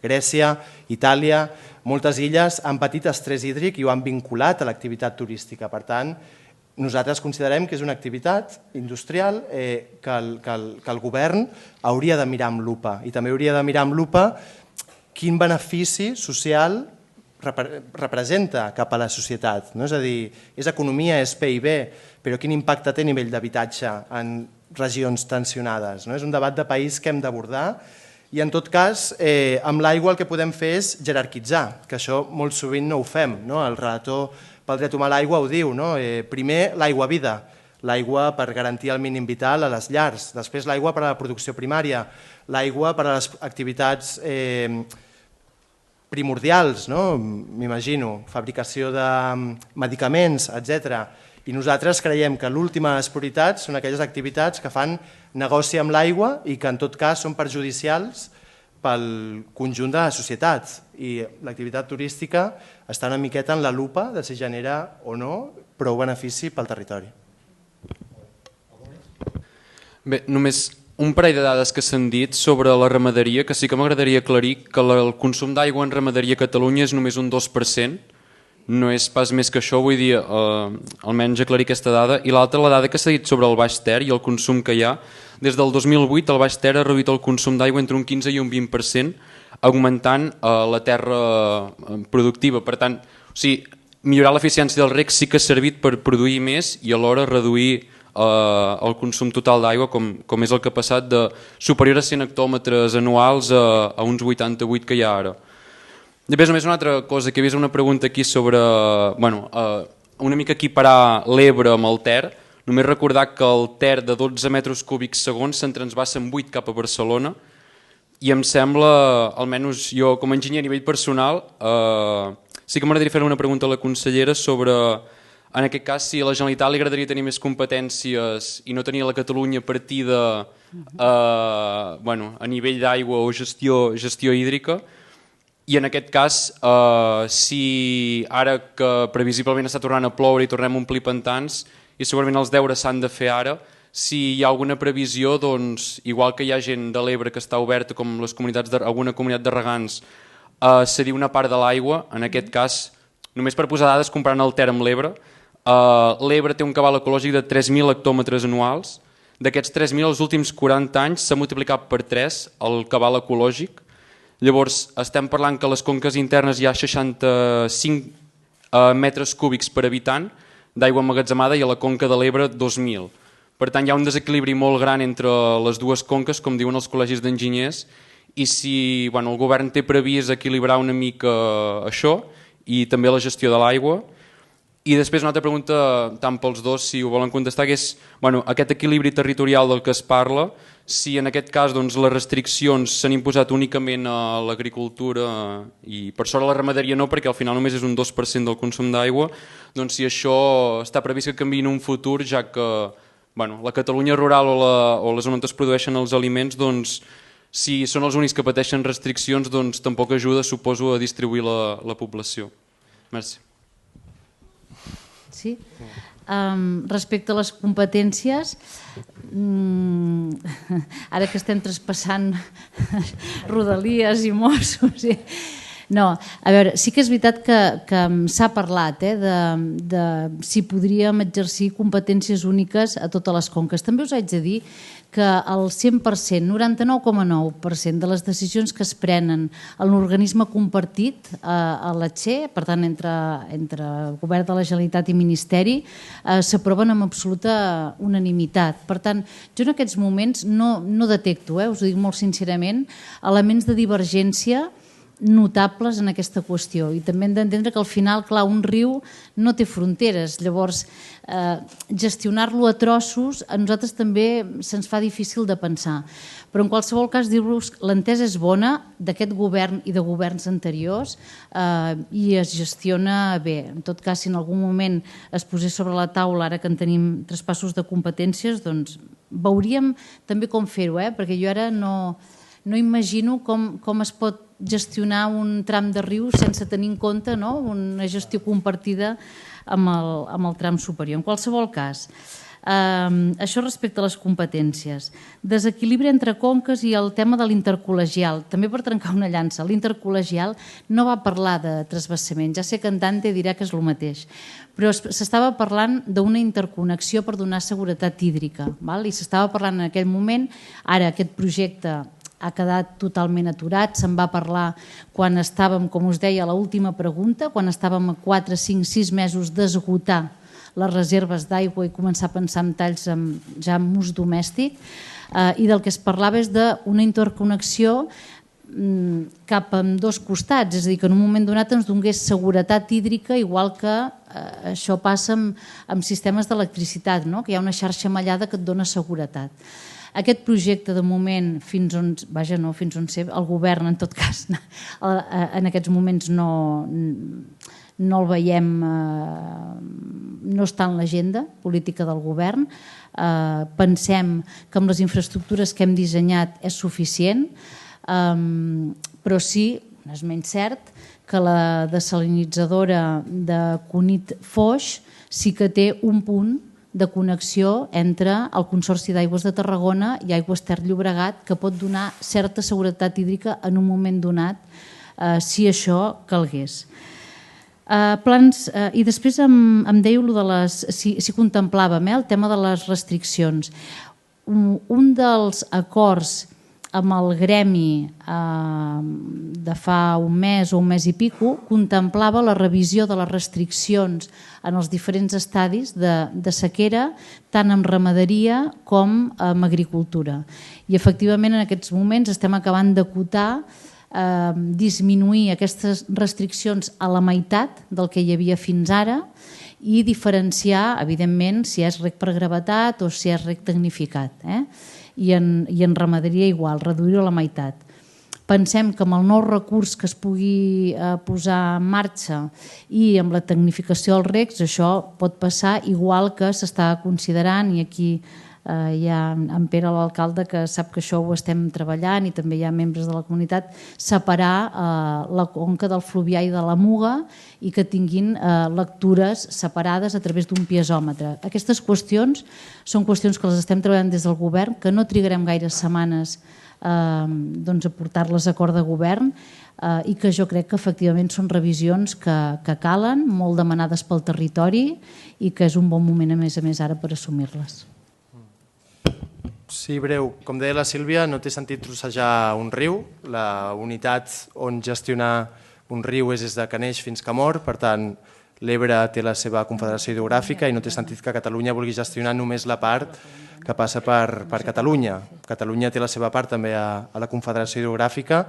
Grècia, Itàlia, moltes illes han patit estrès hídric i ho han vinculat a l'activitat turística. Per tant, nosaltres considerem que és una activitat industrial que el govern hauria de mirar amb lupa i també hauria de mirar amb lupa quin benefici social representa cap a la societat. És a dir, és economia, és PIB, però quin impacte té a nivell d'habitatge en regions tensionades. És un debat de país que hem d'abordar i en tot cas amb l'aigua el que podem fer és jerarquitzar, que això molt sovint no ho fem. El relator pel dret humà a l'aigua ho diu, primer l'aigua vida, l'aigua per garantir el mínim vital a les llars, després l'aigua per a la producció primària, l'aigua per a les activitats primordials, m'imagino, fabricació de medicaments, etc. I nosaltres creiem que l'última de les prioritats són aquelles activitats que fan negoci amb l'aigua i que en tot cas són perjudicials pel conjunt de la societat. I l'activitat turística està una miqueta en la lupa de si genera o no prou benefici pel territori. Bé, només un parell de dades que s'han dit sobre la ramaderia, que sí que m'agradaria aclarir que el consum d'aigua en ramaderia a Catalunya és només un 2%, no és pas més que això, vull dir, almenys aclarir aquesta dada. I l'altra, la dada que s'ha dit sobre el Baix Ter i el consum que hi ha, des del 2008 el Baix Ter ha reduït el consum d'aigua entre un 15 i un 20%, augmentant la terra productiva. Per tant, millorar l'eficiència del reg sí que ha servit per produir més i alhora reduir el consum total d'aigua, com és el que ha passat de superior a 100 hectòmetres anuals a uns 88 que hi ha ara. Després només una altra cosa, que he vist una pregunta aquí sobre una mica equiparar l'Ebre amb el Ter. Només recordar que el Ter de 12 metres cúbics segons se'n transvassa amb 8 cap a Barcelona i em sembla, almenys jo com a enginyer a nivell personal, sí que m'agradaria fer una pregunta a la consellera sobre, en aquest cas, si a la Generalitat li agradaria tenir més competències i no tenir la Catalunya partida a nivell d'aigua o gestió hídrica, I en aquest cas, si ara que previsiblement està tornant a ploure i tornem a omplir pantans, i segurament els deures s'han de fer ara, si hi ha alguna previsió, doncs, igual que hi ha gent de l'Ebre que està oberta, com alguna comunitat de regants, a cedir una part de l'aigua, en aquest cas, només per posar dades comparant el Ter amb l'Ebre, l'Ebre té un cabal ecològic de 3.000 hectòmetres anuals. D'aquests 3.000, els últims 40 anys s'ha multiplicat per 3 el cabal ecològic. Llavors, estem parlant que a les conques internes hi ha 65 metres cúbics per habitant d'aigua emmagatzemada i a la conca de l'Ebre 2.000. Per tant, hi ha un desequilibri molt gran entre les dues conques, com diuen els col·legis d'enginyers, i si el govern té previst equilibrar una mica això i també la gestió de l'aigua. I després una altra pregunta, tant pels dos, si ho volen contestar, que és aquest equilibri territorial del que es parla, si en aquest cas les restriccions s'han imposat únicament a l'agricultura i per sort a la ramaderia no, perquè al final només és un 2% del consum d'aigua, doncs si això està previst que canviï en un futur, ja que la Catalunya rural o la zona on es produeixen els aliments, doncs si són els únics que pateixen restriccions, doncs tampoc ajuda, suposo, a distribuir la població. Merci. Sí? Respecte a les competències, ara que estem traspassant rodalies i Mossos... No, a veure, sí que és veritat que s'ha parlat de si podríem exercir competències úniques a totes les conques. També us haig de dir que el 100%, 99,9% de les decisions que es prenen en l'organisme compartit a la Txe, per tant entre Govern de la Generalitat i Ministeri, s'aproven amb absoluta unanimitat. Per tant, jo en aquests moments no detecto, us ho dic molt sincerament, elements de divergència notables en aquesta qüestió, i també hem d'entendre que al final, clar, un riu no té fronteres, llavors gestionar-lo a trossos a nosaltres també se'ns fa difícil de pensar, però en qualsevol cas dir-vos que l'entesa és bona d'aquest govern i de governs anteriors i es gestiona bé. En tot cas, si en algun moment es posés sobre la taula, ara que en tenim traspassos de competències, doncs veuríem també com fer-ho, perquè jo ara no imagino com es pot gestionar un tram de riu sense tenir en compte una gestió compartida amb el tram superior. En qualsevol cas, això respecte a les competències. Desequilibri entre conques i el tema de l'intercol·legial. També per trencar una llança, l'intercol·legial no va parlar de transvasament. Ja sé que en Dante dirà que és el mateix, però s'estava parlant d'una interconnexió per donar seguretat hídrica. I s'estava parlant en aquell moment, ara aquest projecte ha quedat totalment aturat, se'n va parlar quan estàvem, com us deia, a l'última pregunta, quan estàvem a 4, 5, 6 mesos d'esgotar les reserves d'aigua i començar a pensar en talls ja en ús domèstic, i del que es parlava és d'una interconnexió cap a dos costats, és a dir, que en un moment donat ens donés seguretat hídrica, igual que això passa amb sistemes d'electricitat, que hi ha una xarxa mallada que et dona seguretat. Aquest projecte, de moment, fins on sé, el govern, en tot cas, en aquests moments no el veiem, no està en l'agenda política del govern. Pensem que amb les infraestructures que hem dissenyat és suficient, però sí, no és menys cert, que la desalinitzadora de Cunit-Foix sí que té un punt de connexió entre el Consorci d'Aigües de Tarragona i Aigües Ter Llobregat, que pot donar certa seguretat hídrica en un moment donat, si això calgués. I després em dèieu si contemplàvem el tema de les restriccions. Un dels acords amb el gremi de fa un mes o un mes i pico contemplava la revisió de les restriccions en els diferents estadis de sequera, tant en ramaderia com en agricultura. I efectivament en aquests moments estem acabant d'acotar disminuir aquestes restriccions a la meitat del que hi havia fins ara i diferenciar, evidentment, si és reg per gravetat o si és reg tecnificat. I en ramaderia igual, reduir-ho a la meitat. Pensem que amb el nou recurs que es pugui posar en marxa i amb la tecnificació dels regs això pot passar igual que s'està considerant, i aquí hi ha en Pere, l'alcalde, que sap que això ho estem treballant, i també hi ha membres de la comunitat, separar la conca del Fluvià i de la Muga i que tinguin lectures separades a través d'un piezòmetre. Aquestes qüestions són qüestions que les estem treballant des del govern, que no trigarem gaires setmanes a portar-les a acord de govern, i que jo crec que efectivament són revisions que calen, molt demanades pel territori, i que és un bon moment a més ara per assumir-les. Sí, breu. Com deia la Sílvia, no té sentit trossejar un riu. La unitat on gestionar un riu és des de que neix fins que mor, per tant, l'Ebre té la seva confederació hidrogràfica i no té sentit que Catalunya vulgui gestionar només la part que passa per Catalunya. Catalunya té la seva part també a la confederació hidrogràfica,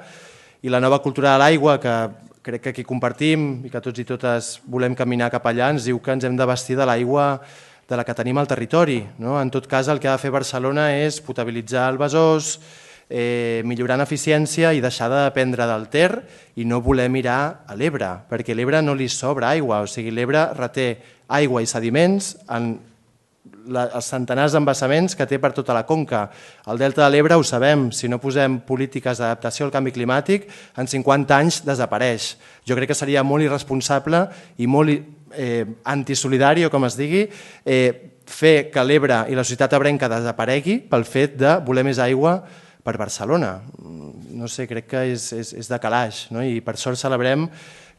i la nova cultura de l'aigua, que crec que aquí compartim i que tots i totes volem caminar cap allà, ens diu que ens hem de vestir de l'aigua de la que tenim al territori. En tot cas, el que ha de fer Barcelona és potabilitzar el Besòs, millorar en eficiència i deixar de dependre del Ter i no voler mirar a l'Ebre, perquè a l'Ebre no li sobra aigua, o sigui, l'Ebre reté aigua i sediments en els centenars d'embassaments que té per tota la conca. El delta de l'Ebre ho sabem, si no posem polítiques d'adaptació al canvi climàtic, en 50 anys desapareix. Jo crec que seria molt irresponsable i molt antisolidari, o com es digui, fer que l'Ebre i la societat ebrenca desaparegui pel fet de voler més aigua per Barcelona. No sé, crec que és de calaix, i per sort celebrem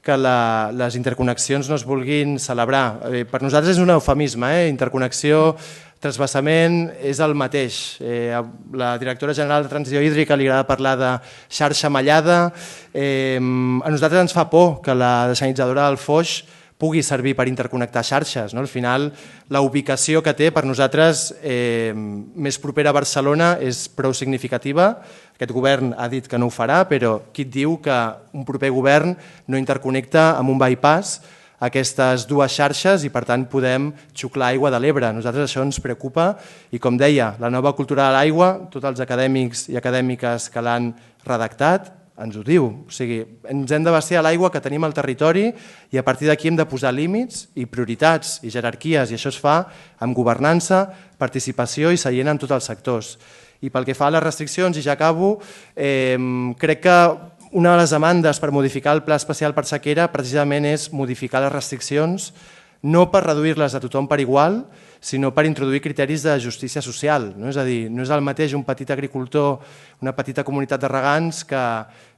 que les interconnexions no es vulguin celebrar. Per nosaltres és un eufemisme, interconnexió, transvasament, és el mateix. La directora general de Transició Hídrica li agrada parlar de xarxa mallada. A nosaltres ens fa por que la dessalinitzadora del Foix pugui servir per interconnectar xarxes. Al final, la ubicació que té per nosaltres més propera a Barcelona és prou significativa. Aquest govern ha dit que no ho farà, però qui et diu que un proper govern no interconnecta amb un bypass aquestes dues xarxes i per tant podem xuclar aigua de l'Ebre. A nosaltres això ens preocupa i, com deia, la nova cultura de l'aigua, tots els acadèmics i acadèmiques que l'han redactat ens ho diu. O sigui, ens hem de vestir a l'aigua que tenim al territori i a partir d'aquí hem de posar límits i prioritats i jerarquies, i això es fa amb governança, participació i seient en tots els sectors. I pel que fa a les restriccions, i ja acabo, crec que una de les demandes per modificar el Pla Especial per Sequera precisament és modificar les restriccions, no per reduir-les a tothom per igual, sinó per introduir criteris de justícia social. És a dir, no és el mateix un petit agricultor, una petita comunitat de regants, que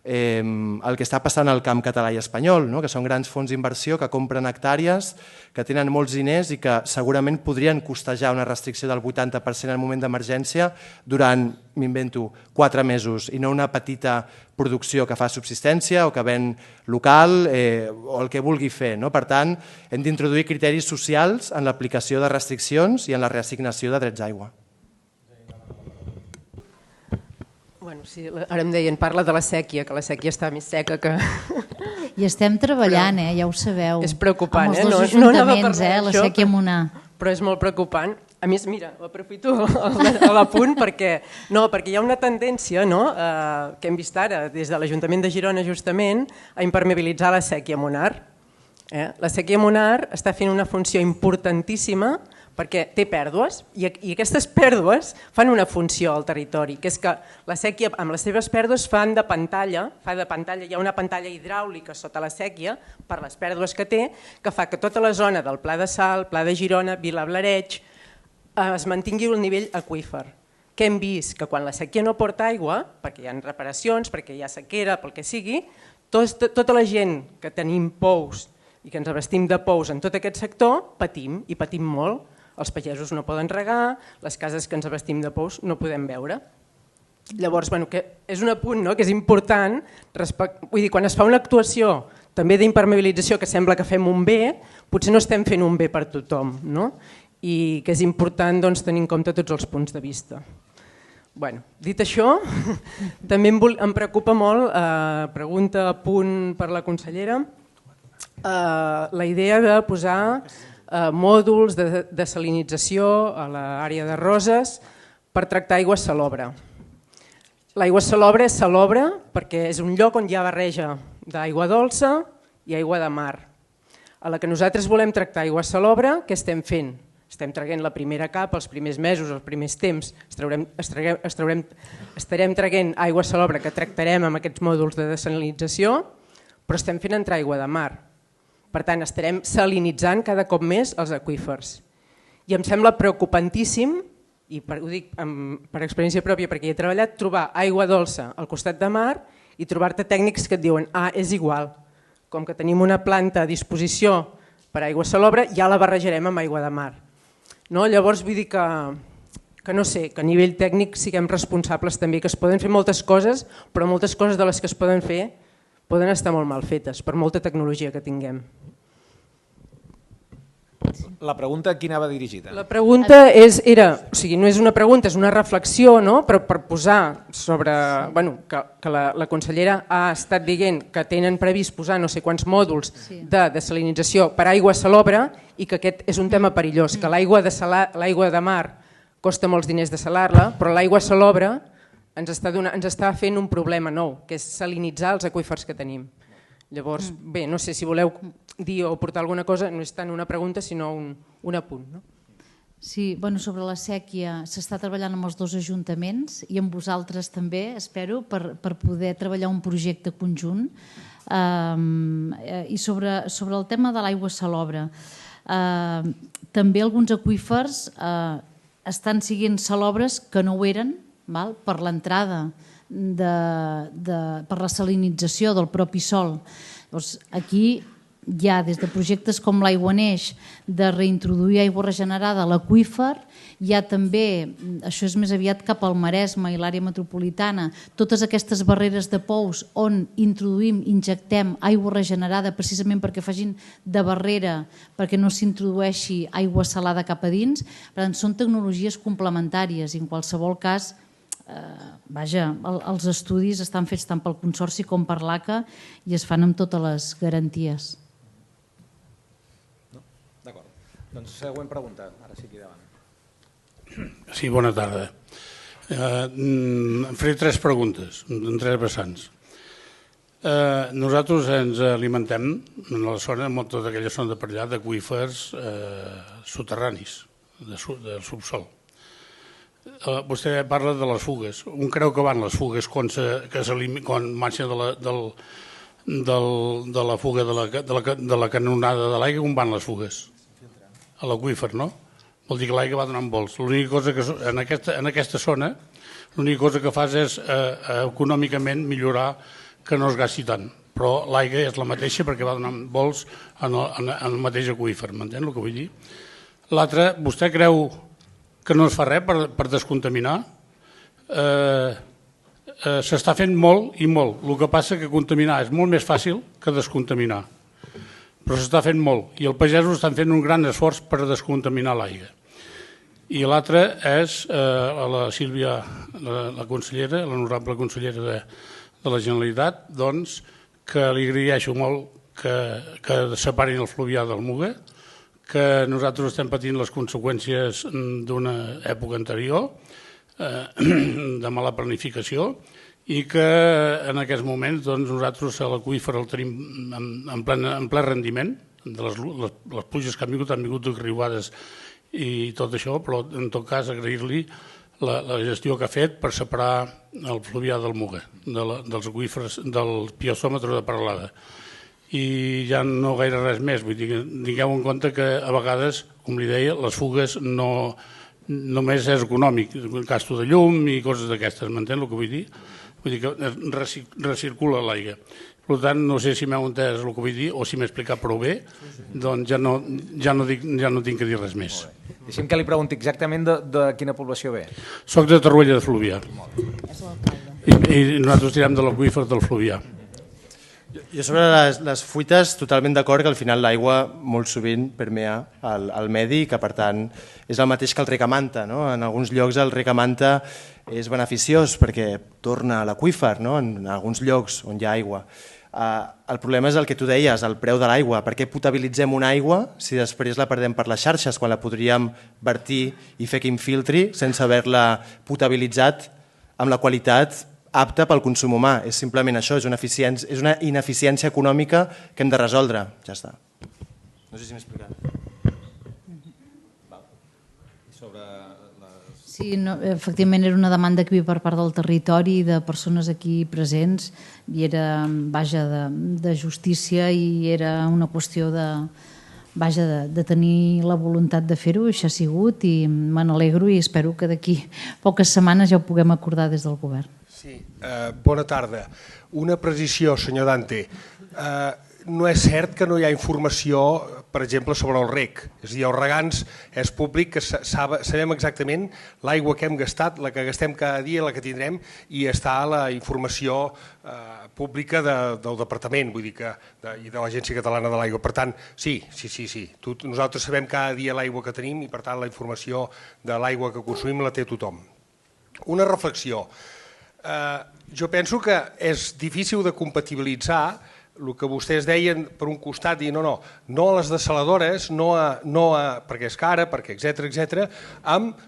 el que està passant al camp català i espanyol, que són grans fons d'inversió que compren hectàrees, que tenen molts diners i que segurament podrien costejar una restricció del 80% en moment d'emergència durant, m'invento, 4 mesos, i no una petita producció que fa subsistència o que ven local o el que vulgui fer. Per tant, hem d'introduir criteris socials en l'aplicació de restriccions i en la reassignació de drets d'aigua. Bueno, sí, ara em deien, parla de la sèquia, que la sèquia està més seca que... I estem treballant, ja ho sabeu. És preocupant, amb els dos ajuntaments, la sèquia Monar. Però és molt preocupant. A més, mira, aprofito l'apunt perquè hi ha una tendència que hem vist ara des de l'Ajuntament de Girona justament a impermeabilitzar la sèquia Monar. La sèquia Monar està fent una funció importantíssima perquè té pèrdues i aquestes pèrdues fan una funció al territori, que és que la sèquia amb les seves pèrdues fa de pantalla, hi ha una pantalla hidràulica sota la sèquia per les pèrdues que té, que fa que tota la zona del Pla de Salt, Pla de Girona, Vilablareig, es mantingui el nivell aqüífer. Què hem vist? Que quan la sèquia no porta aigua, perquè hi ha reparacions, perquè hi ha sequera, pel que sigui, tota la gent que tenim pous i que ens abastim de pous en tot aquest sector, patim, i patim molt. Els pagesos no poden regar, les cases que ens abastim de pous no podem beure. Llavors, és un apunt que és important, vull dir, quan es fa una actuació també d'impermeabilització que sembla que fem un bé, potser no estem fent un bé per tothom, i que és important tenir en compte tots els punts de vista. Dit això, també em preocupa molt, pregunta, punt per la consellera, la idea de posar mòduls de dessalinització a l'àrea de Roses per tractar aigua salobre. L'aigua salobre és salobre perquè és un lloc on hi ha barreja d'aigua dolça i aigua de mar. A la que nosaltres volem tractar aigua salobre, què estem fent? estem traient la primera capa, els primers mesos, els primers temps, estarem traient aigua salobre que tractarem amb aquests mòduls de desalinització, però estem fent entrar aigua de mar. Per tant, estarem salinitzant cada cop més els aqüífers. I em sembla preocupantíssim, i ho dic per experiència pròpia perquè hi he treballat, trobar aigua dolça al costat de mar i trobar-te tècnics que et diuen és igual, com que tenim una planta a disposició per aigua salobre, ja la barrejarem amb aigua de mar. Llavors vull dir que no sé, que a nivell tècnic siguem responsables també, que es poden fer moltes coses, però moltes coses de les que es poden fer poden estar molt mal fetes per molta tecnologia que tinguem. La pregunta a qui anava dirigida? La pregunta no és una pregunta, és una reflexió, però per posar sobre que la consellera ha estat dient que tenen previst posar no sé quants mòduls de desalinització per aigua salobre i que aquest és un tema perillós, que l'aigua de mar costa molts diners desalar-la, però l'aigua salobre ens està fent un problema nou, que és salinitzar els aqüífers que tenim. Llavors, bé, no sé si voleu dir o portar alguna cosa, no és tant una pregunta sinó un apunt. Sí, sobre la sèquia s'està treballant amb els dos ajuntaments i amb vosaltres també, espero, per poder treballar un projecte conjunt. I sobre el tema de l'aigua salobre, també alguns aqüífers estan sent salobres que no ho eren per l'entrada, per la salinització del propi sòl. Aquí hi ha des de projectes com l'Aigua Neix de reintroduir aigua regenerada a l'aqüífer, hi ha també, això és més aviat cap al Maresme i l'àrea metropolitana, totes aquestes barreres de pous on injectem aigua regenerada precisament perquè facin de barrera, perquè no s'introdueixi aigua salada cap a dins. Per tant, són tecnologies complementàries i en qualsevol cas els estudis estan fets tant pel Consorci com per l'ACA i es fan amb totes les garanties. D'acord. Doncs següent pregunta, ara sí aquí davant. Sí, bona tarda. Faré 3 preguntes, en 3 vessants. Nosaltres ens alimentem en la zona, en tota aquella zona de per allà, d'aqüífers soterranis, del subsòl. Vostè parla de les fugues. Un creu que van les fugues quan marxa de la fuga de la canonada de l'aigua, on van les fugues? A l'aqüífer, no? Vol dir que l'aigua va donant vols. L'única cosa que en aquesta zona, l'única cosa que fas és econòmicament millorar que no es gasti tant. Però l'aigua és la mateixa perquè va donant vols en el mateix aqüífer. M'entén el que vull dir? L'altre, vostè creu que no es fa res per descontaminar? S'està fent molt i molt. El que passa que contaminar és molt més fàcil que descontaminar. Però s'està fent molt i els pagesos estan fent un gran esforç per descontaminar l'aigua. I l'altre és a la Sílvia, la consellera, l'honorable consellera de la Generalitat, doncs, que li agraeixo molt que separin el fluvià del Muga, que nosaltres estem patint les conseqüències d'una època anterior, de mala planificació, i que en aquests moments nosaltres a l'aqüífer el tenim en ple rendiment, de les pluges que han vingut riuades i tot això, però en tot cas agrair-li la gestió que ha fet per separar el fluvià del Muga, dels aqüífers, del piaçòmetre de Peralada. I ja no gaire res més, vull dir, tingueu en compte que a vegades, com li deia, les fugues no només és econòmic, gasto de llum i coses d'aquestes, m'entén el que vull dir? Vull dir que recircula l'aigua. Per tant, no sé si m'heu entès el que vull dir o si m'he explicat prou bé, doncs ja no tinc que dir res més. Deixem que li pregunti exactament de quina població ve. Soc de Torroella de Fluvià. I nosaltres tirem de l'aqüífer del Fluvià. Jo sobre les fuites totalment d'acord que al final l'aigua molt sovint permea al medi i que per tant és el mateix que el rec a manta. En alguns llocs el rec a manta és beneficiós perquè torna a l'aqüífer, en alguns llocs on hi ha aigua. El problema és el que tu deies, el preu de l'aigua. Per què potabilitzem una aigua si després la perdem per les xarxes quan la podríem vertir i fer que infiltri sense haver-la potabilitzat amb la qualitat apta pel consum humà? És simplement això, és una ineficiència econòmica que hem de resoldre. Ja està. No sé si m'he explicat. Sí, efectivament era una demanda que hi havia per part del territori, de persones aquí presents, i era, vaja, de justícia, i era una qüestió de tenir la voluntat de fer-ho, i això ha sigut, i me n'alegro, i espero que d'aquí poques setmanes ja ho puguem acordar des del govern. Sí, bona tarda. Una precisió, senyor Dante. No és cert que no hi ha informació, per exemple, sobre el reg. És a dir, els regants és públic, que sabem exactament l'aigua que hem gastat, la que gastem cada dia, la que tindrem, i està a la informació pública del departament, vull dir que, i de l'Agència Catalana de l'Aigua. Per tant, sí. Nosaltres sabem cada dia l'aigua que tenim i, per tant, la informació de l'aigua que consumim la té tothom. Una reflexió. Jo penso que és difícil de compatibilitzar el que vostès deien per un costat, dir no a les dessaladores, perquè és cara, perquè etc, amb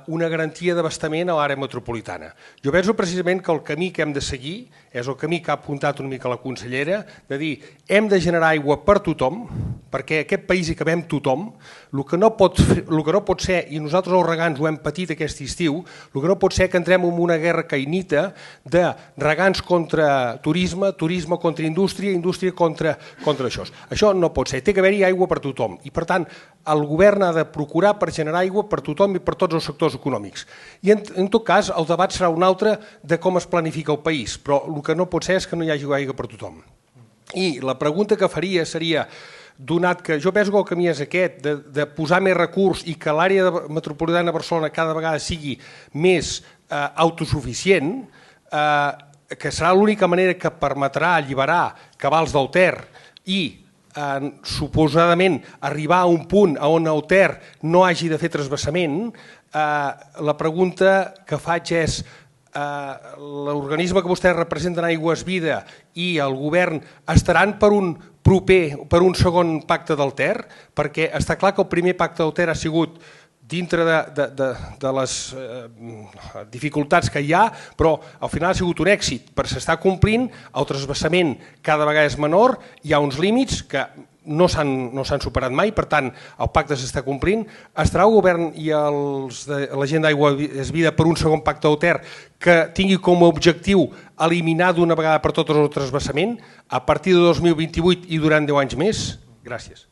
una garantia d'abastament a l'àrea metropolitana. Jo penso precisament que el camí que hem de seguir és el camí que ha apuntat una mica la consellera, de dir hem de generar aigua per tothom, perquè aquest país hi cabem tothom. El que no pot ser, i nosaltres els regants ho hem patit aquest estiu, el que no pot ser que entrem en una guerra caïnita de regants contra turisme, turisme contra indústria, indústria contra això. Això no pot ser, té que haver-hi aigua per tothom, i per tant el govern ha de procurar per generar aigua per tothom i per tots els sectors econòmics. I en tot cas el debat serà un altre de com es planifica el país, però el que no pot ser és que no hi hagi aigua per tothom. I la pregunta que faria seria, donat que jo penso que el camí és aquest, de posar més recurs i que l'àrea metropolitana de Barcelona cada vegada sigui més autosuficient, que serà l'única manera que permetrà alliberar cabals del Ter i suposadament arribar a un punt on el Ter no hagi de fer transvasament, la pregunta que faig és l'organisme que vostès representen, Aigües Vida, i el govern estaran per un segon pacte del Ter? Perquè està clar que el primer pacte del Ter ha sigut dintre de les dificultats que hi ha, però al final ha sigut un èxit, perquè s'està complint, el transvasament cada vegada és menor, hi ha uns límits que no s'han superat mai, per tant el pacte s'està complint. Estarà el govern i la gent d'Aigües Vida per un segon pacte del Ter que tingui com a objectiu eliminar d'una vegada per totes el transvasament a partir de 2028 i durant 10 anys més? Gràcies.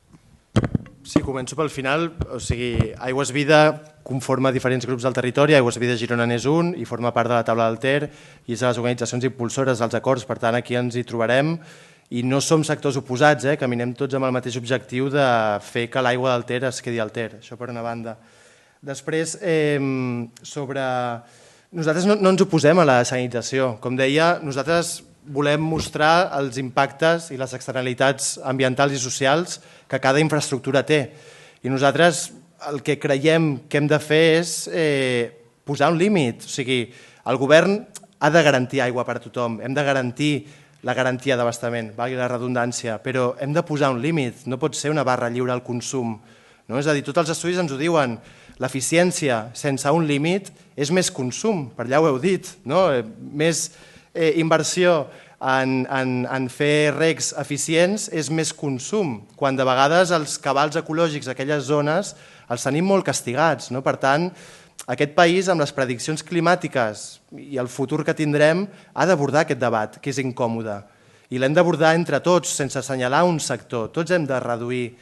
Sí, començo pel final. O sigui, Aigües Vida conforma diferents grups del territori, Aigües Vida Girona n'és un i forma part de la taula del Ter i és de les organitzacions impulsores dels acords, per tant aquí ens hi trobarem i no som sectors oposats, caminem tots amb el mateix objectiu de fer que l'aigua del Ter es quedi al Ter, això per una banda. Després, nosaltres no ens oposem a la sanització, com deia, nosaltres volem mostrar els impactes i les externalitats ambientals i socials que cada infraestructura té. I nosaltres el que creiem que hem de fer és posar un límit. O sigui, el govern ha de garantir aigua per a tothom, hem de garantir la garantia d'abastament, valgui la redundància, però hem de posar un límit, no pot ser una barra lliure al consum. És a dir, tots els estudis ens ho diuen, l'eficiència sense un límit és més consum, per allà ho heu dit, més inversió en fer regs eficients és més consum, quan de vegades els cabals ecològics d'aquelles zones els tenim molt castigats. Per tant, aquest país, amb les prediccions climàtiques i el futur que tindrem, ha d'abordar aquest debat, que és incòmode. I l'hem d'abordar entre tots, sense assenyalar un sector. Tots hem de reduir,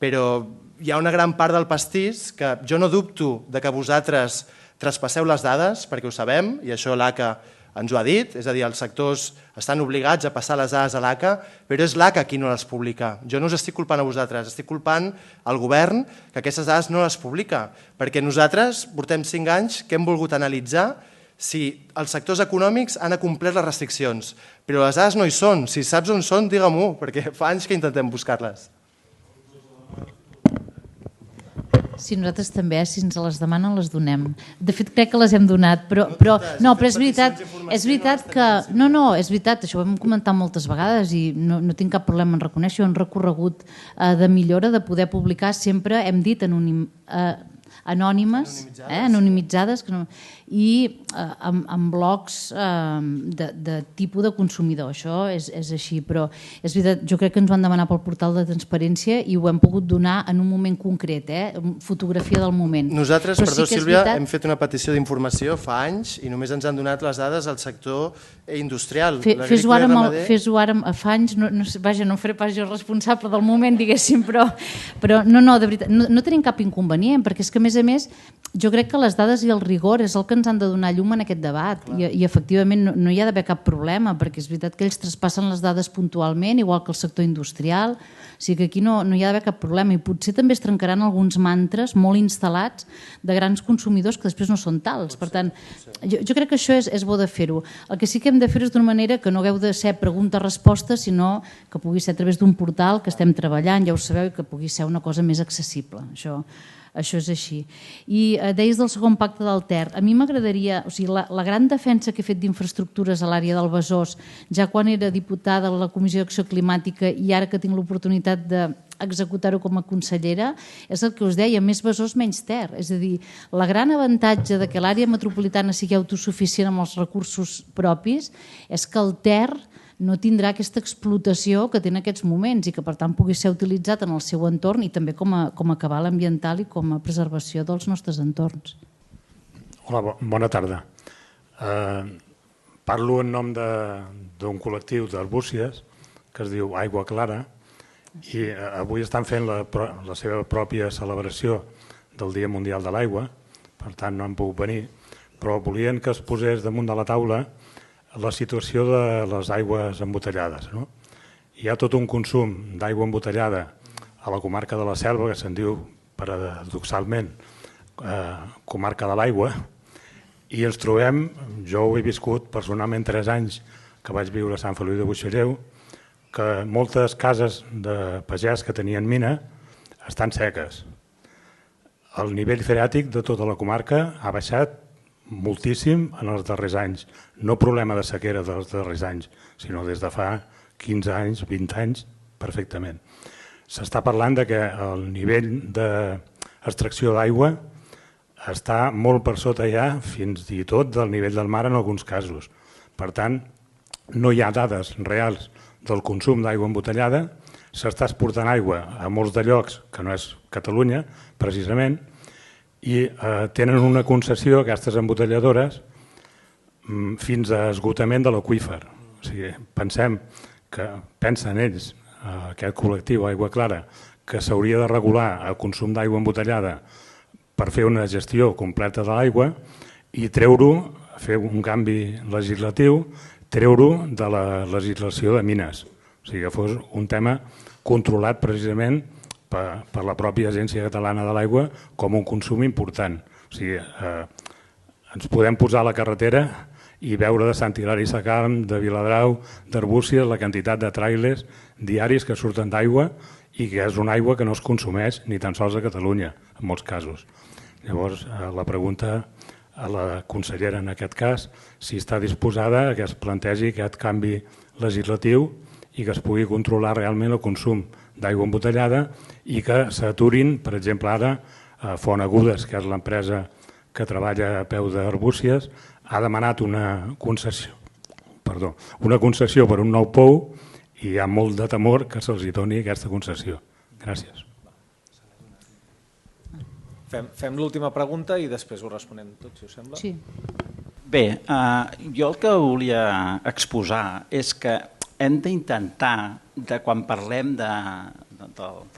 però hi ha una gran part del pastís que jo no dubto que vosaltres traspasseu les dades, perquè ho sabem, i això l'ACA ens ho ha dit, és a dir, els sectors estan obligats a passar les dades a l'ACA, però és l'ACA qui no les publica. Jo no us estic culpant a vosaltres, estic culpant al govern que aquestes dades no les publica, perquè nosaltres portem 5 anys que hem volgut analitzar si els sectors econòmics han acomplert les restriccions, però les dades no hi són. Si saps on són, digue-m'ho, perquè fa anys que intentem buscar-les. Sí, nosaltres també, si ens les demanen, les donem. De fet, crec que les hem donat, però és veritat que... No, és veritat, això ho hem comentat moltes vegades i no tinc cap problema en reconèixer, un recorregut de millora, de poder publicar sempre, hem dit, anònimes, anonimitzades, i amb blocs de tipus de consumidor. Això és així, però és veritat, jo crec que ens van demanar pel portal de transparència i ho hem pogut donar en un moment concret, fotografia del moment. Nosaltres, perdó Sílvia, hem fet una petició d'informació fa anys i només ens han donat les dades al sector industrial. Fes-ho ara fa anys, vaja, no faré pas jo responsable del moment, diguéssim, però no, de veritat, no tenim cap inconvenient, perquè és que, a més, jo crec que les dades i el rigor és el que ens han de donar llum en aquest debat i efectivament no hi ha d'haver cap problema, perquè és veritat que ells traspassen les dades puntualment, igual que el sector industrial, o sigui que aquí no hi ha d'haver cap problema i potser també es trencaran alguns mantres molt instal·lats de grans consumidors que després no són tals. Per tant, jo crec que això és bo de fer-ho. El que sí que hem de fer és d'una manera que no hagueu de ser pregunta-resposta, sinó que pugui ser a través d'un portal que estem treballant, ja ho sabeu, i que pugui ser una cosa més accessible. Això és així. I deies del segon pacte del Ter. A mi m'agradaria, o sigui, la gran defensa que he fet d'infraestructures a l'àrea del Besòs, ja quan era diputada a la Comissió d'Acció Climàtica i ara que tinc l'oportunitat d'executar-ho com a consellera, és el que us deia, més Besòs, menys Ter. És a dir, la gran avantatge de que l'àrea metropolitana sigui autosuficient amb els recursos propis és que el Ter no tindrà aquesta explotació que té en aquests moments i que per tant pugui ser utilitzat en el seu entorn i també com a cabal ambiental i com a preservació dels nostres entorns. Hola, bona tarda. Parlo en nom d'un col·lectiu d'arbúcies que es diu Aigua Clara i avui estan fent la seva pròpia celebració del Dia Mundial de l'Aigua, per tant no han pogut venir, però volien que es posés damunt de la taula la situació de les aigües embotellades. Hi ha tot un consum d'aigua embotellada a la comarca de la Selva, que se'n diu paradoxalment comarca de l'aigua, i ens trobem, jo ho he viscut personalment 3 anys que vaig viure a Sant Feliu de Buixalleu, que moltes cases de pagès que tenien mina estan seques. El nivell freàtic de tota la comarca ha baixat moltíssim en els darrers anys. No problema de sequera dels darrers anys, sinó des de fa 15 anys, 20 anys, perfectament. S'està parlant que el nivell d'extracció d'aigua està molt per sota ja, fins i tot del nivell del mar en alguns casos. Per tant, no hi ha dades reals del consum d'aigua embotellada, s'està exportant aigua a molts de llocs, que no és Catalunya, precisament, i tenen una concessió, aquestes embotelladores, fins a esgotament de l'aqüífer. O sigui, pensen ells, aquest col·lectiu Aigua Clara, que s'hauria de regular el consum d'aigua embotellada per fer una gestió completa de l'aigua i treure-ho, fer un canvi legislatiu, treure-ho de la legislació de mines. O sigui, que fos un tema controlat precisament per la pròpia Agència Catalana de l'Aigua com un consum important. O sigui, ens podem posar a la carretera i veure de Sant Hilari Sacalm, de Viladrau, d'Arbúcies, la quantitat de tràilers diaris que surten d'aigua i que és una aigua que no es consumeix ni tan sols a Catalunya, en molts casos. Llavors, la pregunta a la consellera en aquest cas, si està disposada que es plantegi aquest canvi legislatiu i que es pugui controlar realment el consum d'aigua embotellada i que s'aturin, per exemple, ara Font Agudes, que és l'empresa que treballa a peu d'Arbúcies, ha demanat una concessió per un nou pou i hi ha molt de temor que se'ls doni aquesta concessió. Gràcies. Fem l'última pregunta i després ho responem tot, si us sembla. Sí. Bé, jo el que volia exposar és que hem d'intentar, quan parlem de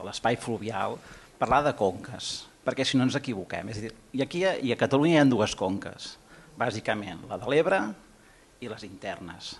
l'espai fluvial, parlar de conques, perquè si no ens equivoquem. És a dir, aquí a Catalunya hi ha 2 conques, bàsicament, la de l'Ebre i les internes.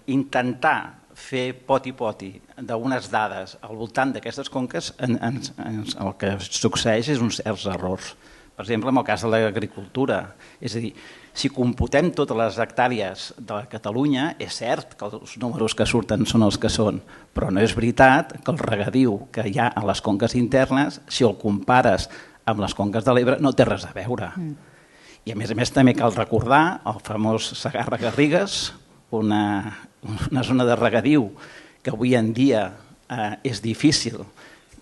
Intentar fer poti-poti d'unes dades al voltant d'aquestes conques, el que succeeix és uns certs errors. Per exemple, en el cas de l'agricultura, és a dir, si computem totes les hectàrees de Catalunya, és cert que els números que surten són els que són, però no és veritat que el regadiu que hi ha a les conques internes, si el compares amb les conques de l'Ebre, no té res a veure. I a més també cal recordar el famós Segarra-Garrigues, una zona de regadiu que avui en dia és difícil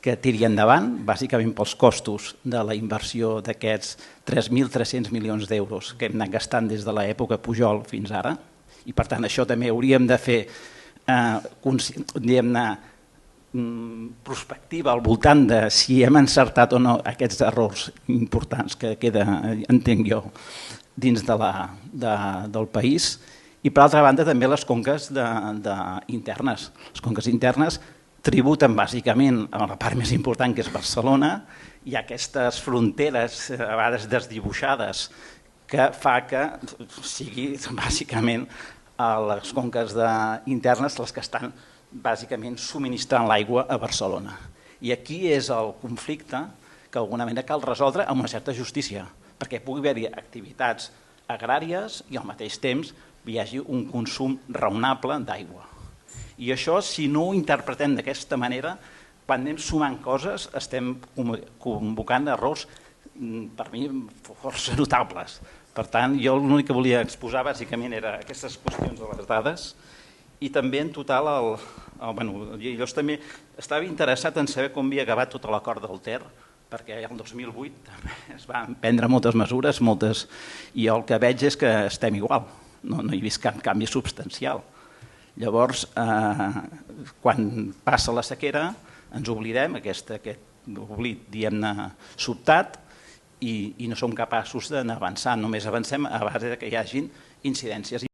que tiri endavant, bàsicament pels costos de la inversió d'aquests 3.300 milions d'euros que hem anat gastant des de l'època Pujol fins ara, i per tant això també hauríem de fer prospectiva al voltant de si hem encertat o no aquests errors importants que queda, entenc jo, dins del país. I per altra banda també les conques internes. Les conques internes tributen bàsicament a la part més important, que és Barcelona. Hi ha aquestes fronteres a vegades desdibuixades que fa que sigui bàsicament a les conques internes les que estan bàsicament subministrant l'aigua a Barcelona. I aquí és el conflicte que d'alguna manera cal resoldre amb una certa justícia, perquè pugui haver-hi activitats agràries i al mateix temps hi hagi un consum raonable d'aigua. I això, si no ho interpretem d'aquesta manera, quan anem sumant coses estem convocant errors, per mi, força notables. Per tant, jo l'únic que volia exposar bàsicament era aquestes qüestions de les dades i també en total, jo també estava interessat en saber com havia acabat tot l'acord del Ter, perquè el 2008 es van prendre moltes mesures, i el que veig és que estem igual, no he vist cap canvi substancial. Llavors, quan passa la sequera, ens oblidem, aquest oblit, diguem-ne, sobtat, i no som capaços d'anar avançant. Només avancem a base que hi hagin incidències